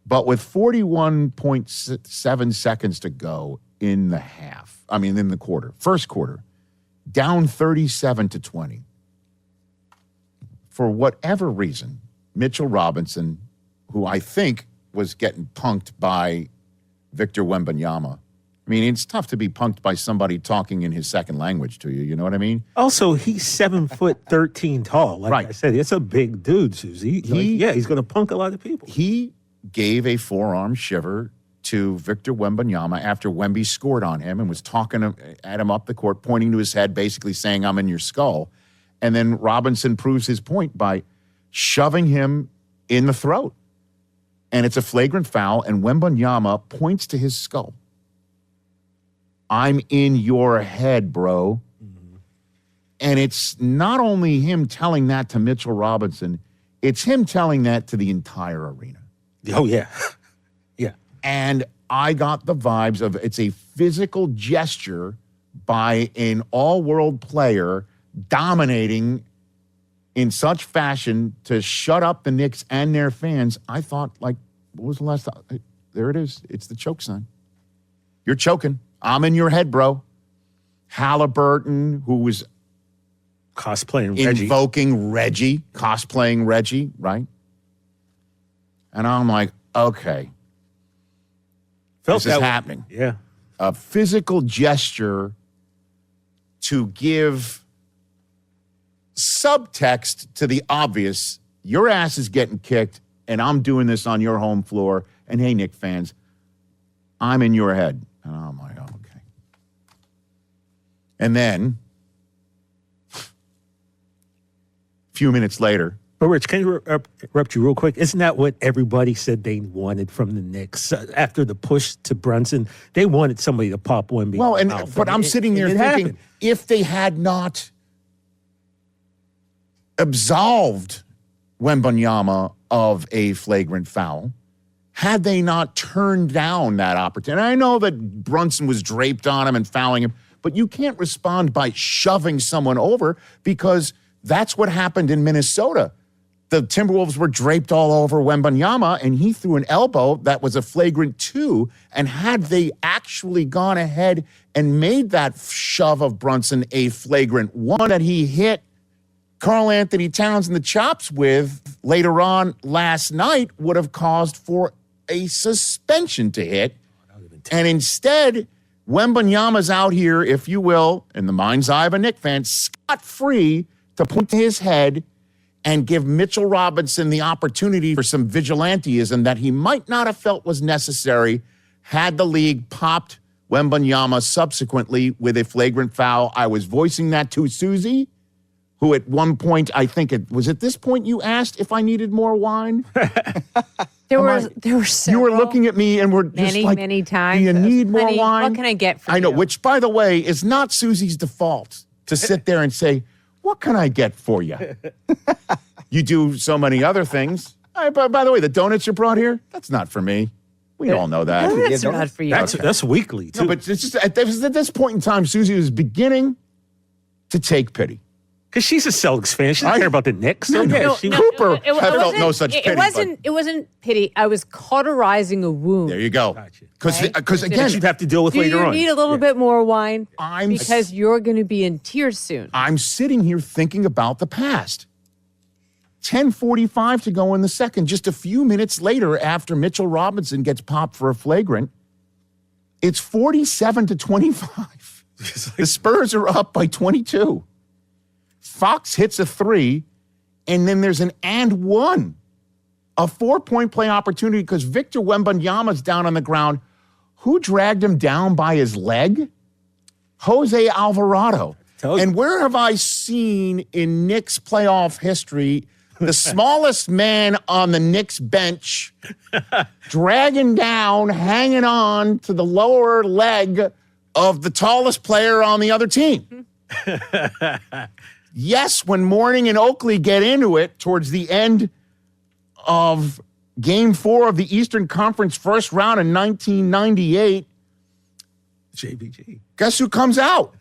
But with 41.7 seconds to go in the quarter, first quarter, down 37-20. For whatever reason, Mitchell Robinson, who I think was getting punked by Victor Wembanyama. I mean, it's tough to be punked by somebody talking in his second language to you. You know what I mean? Also, he's 7'13" tall. Like I said, it's a big dude, Susie. He's going to punk a lot of people. He gave a forearm shiver to Victor Wembanyama after Wemby scored on him and was talking at him up the court, pointing to his head, basically saying, "I'm in your skull." And then Robinson proves his point by shoving him in the throat. And it's a flagrant foul, and Wembanyama points to his skull. "I'm in your head, bro." Mm-hmm. And it's not only him telling that to Mitchell Robinson, it's him telling that to the entire arena. Oh, yeah. Yeah. And I got the vibes of it's a physical gesture by an all-world player dominating in such fashion to shut up the Knicks and their fans. I thought, what was the last time? There it is. It's the choke sign. You're choking. I'm in your head, bro. Halliburton, who was cosplaying Reggie, cosplaying Reggie, right? And I'm like, okay. This is happening. Yeah. A physical gesture to give subtext to the obvious. Your ass is getting kicked, and I'm doing this on your home floor. And hey, Knick fans, I'm in your head. And I'm like, oh, okay. And then, a few minutes later. But Rich, can you interrupt you real quick? Isn't that what everybody said they wanted from the Knicks? After the push to Brunson, they wanted somebody to pop Wemby. Well, but I'm sitting there thinking, if they had not absolved Wembanyama of a flagrant foul, had they not turned down that opportunity. I know that Brunson was draped on him and fouling him, but you can't respond by shoving someone over because that's what happened in Minnesota. The Timberwolves were draped all over Wembanyama, and he threw an elbow that was a flagrant 2. And had they actually gone ahead and made that shove of Brunson a flagrant 1 that he hit Karl Anthony Towns in the chops with later on last night, would have caused for a suspension to hit. And instead, Wembanyama's out here, if you will, in the mind's eye of a Knick fan, scot-free to point to his head and give Mitchell Robinson the opportunity for some vigilantism that he might not have felt was necessary had the league popped Wembanyama subsequently with a flagrant foul. I was voicing that to Susie, who at one point, I think it was at this point you asked if I needed more wine. There were several. You were looking at me and were just like, many times. do you need more Honey, wine? What can I get for you? I know, which, by the way, is not Susie's default to sit there and say, what can I get for you? You do so many other things. By the way, the donuts you brought here, that's not for me. We all know that. That's not for you. That's weekly, too. No, but it's just at this point in time, Susie was beginning to take pity. Because she's a Celtics fan. She doesn't care about the Knicks. So Cooper felt no such pity. It wasn't pity. I was cauterizing a wound. There you go. Because again, that you'd have to deal with later on. Do you need a little bit more wine? Because you're going to be in tears soon. I'm sitting here thinking about the past. 10:45 to go in the second. Just a few minutes later, after Mitchell Robinson gets popped for a flagrant, it's 47-25. The Spurs are up by 22. Fox hits a 3, and then there's an and one. A 4-point play opportunity because Victor Wembanyama's down on the ground. Who dragged him down by his leg? Jose Alvarado. And where have I seen in Knicks playoff history the smallest man on the Knicks bench dragging down, hanging on to the lower leg of the tallest player on the other team? Yes, when Mourning and Oakley get into it towards the end of Game 4 of the Eastern Conference first round in 1998, JBG. Guess who comes out?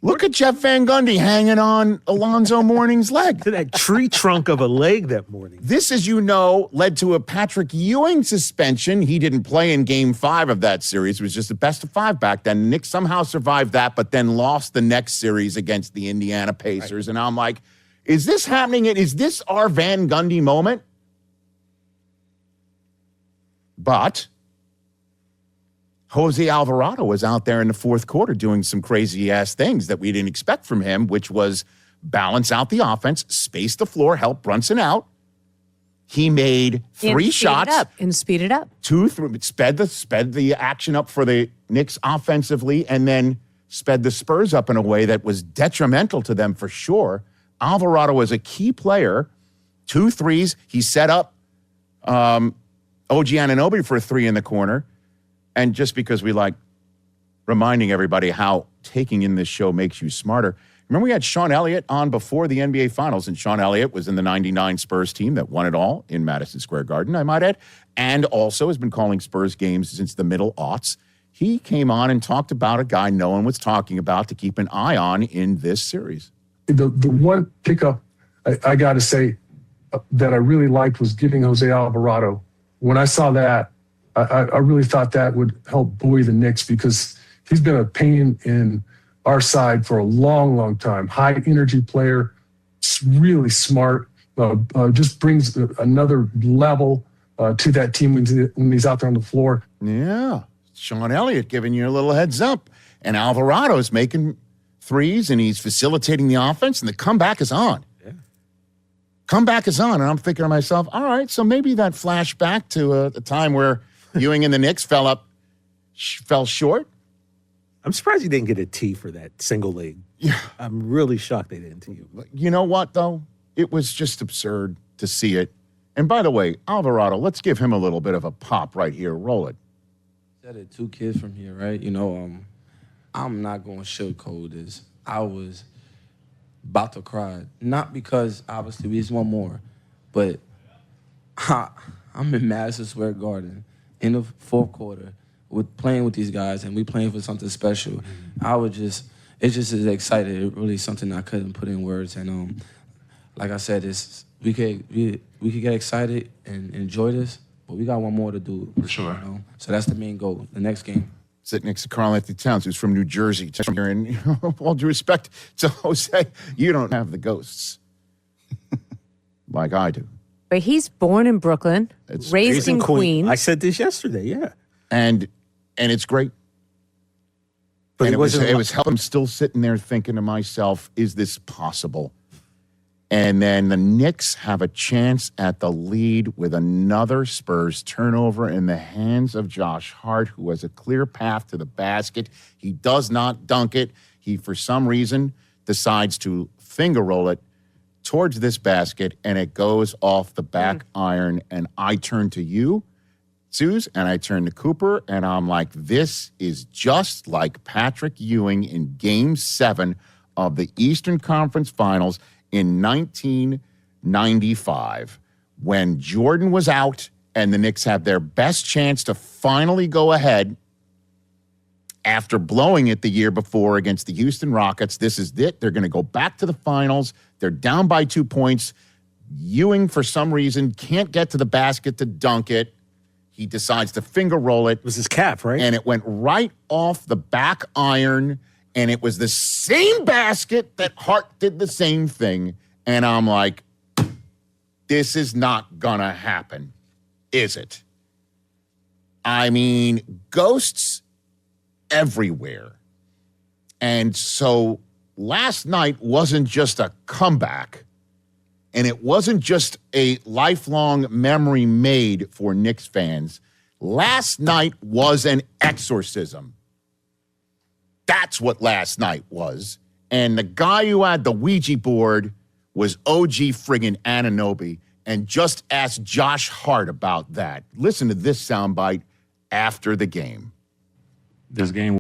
Look at Jeff Van Gundy hanging on Alonzo Mourning's leg. To that tree trunk of a leg that morning. This, as you know, led to a Patrick Ewing suspension. He didn't play in Game 5 of that series. It was just a best-of-5 back then. The Knicks somehow survived that, but then lost the next series against the Indiana Pacers. Right. And I'm like, is this happening? Is this our Van Gundy moment? But Jose Alvarado was out there in the fourth quarter doing some crazy-ass things that we didn't expect from him, which was balance out the offense, space the floor, help Brunson out. He made 3 shots. And speed it up. 2, 3, sped the action up for the Knicks offensively, and then sped the Spurs up in a way that was detrimental to them for sure. Alvarado was a key player. 2 threes. He set up OG Anunoby for a 3 in the corner. And just because we like reminding everybody how taking in this show makes you smarter. Remember we had Sean Elliott on before the NBA Finals, and Sean Elliott was in the 99 Spurs team that won it all in Madison Square Garden, I might add, and also has been calling Spurs games since the middle aughts. He came on and talked about a guy no one was talking about to keep an eye on in this series. The one pickup I got to say that I really liked was giving Jose Alvarado. When I saw that, I really thought that would help buoy the Knicks because he's been a pain in our side for a long, long time. High energy player, really smart, just brings another level to that team when he's out there on the floor. Yeah, Sean Elliott giving you a little heads up. And Alvarado's making threes and he's facilitating the offense and the comeback is on. Yeah. Comeback is on. And I'm thinking to myself, all right, so maybe that flashback to a time where Ewing and the Knicks fell short. I'm surprised he didn't get a T for that single leg. Yeah. I'm really shocked they didn't T. You know what, though? It was just absurd to see it. And by the way, Alvarado, let's give him a little bit of a pop right here. Roll it. Said it, 2 kids from here, right? You know, I'm not going to sugarcoat this. I was about to cry. Not because, obviously, we just want more, but I'm in Madison Square Garden in the fourth quarter playing with these guys, and we playing for something special. It's just as excited. It really something I couldn't put in words. And like I said, we could get excited and enjoy this, but we got one more to do. For sure. You know? So that's the main goal, the next game. Sit next to Karl-Anthony Towns, who's from New Jersey. And all due respect to Jose, you don't have the ghosts like I do. But he's born in Brooklyn, raised in Queens. I said this yesterday, yeah. And it's great. But it was helping. I'm still sitting there thinking to myself, is this possible? And then the Knicks have a chance at the lead with another Spurs turnover in the hands of Josh Hart, who has a clear path to the basket. He does not dunk it. He, for some reason, decides to finger roll it towards this basket, and it goes off the back iron. And I turn to you, Suze, and I turn to Cooper, and I'm like, this is just like Patrick Ewing in Game 7 of the Eastern Conference Finals in 1995, when Jordan was out and the Knicks had their best chance to finally go ahead after blowing it the year before against the Houston Rockets. This is it. They're going to go back to the finals. They're down by 2 points. Ewing, for some reason, can't get to the basket to dunk it. He decides to finger roll it. It was his calf, right? And it went right off the back iron. And it was the same basket that Hart did the same thing. And I'm like, this is not going to happen, is it? I mean, ghosts everywhere. And so last night wasn't just a comeback, and it wasn't just a lifelong memory made for Knicks fans. Last night was an exorcism. That's what last night was. And the guy who had the Ouija board was OG friggin' Anunoby. And just ask Josh Hart about that. Listen to this soundbite after the game. This game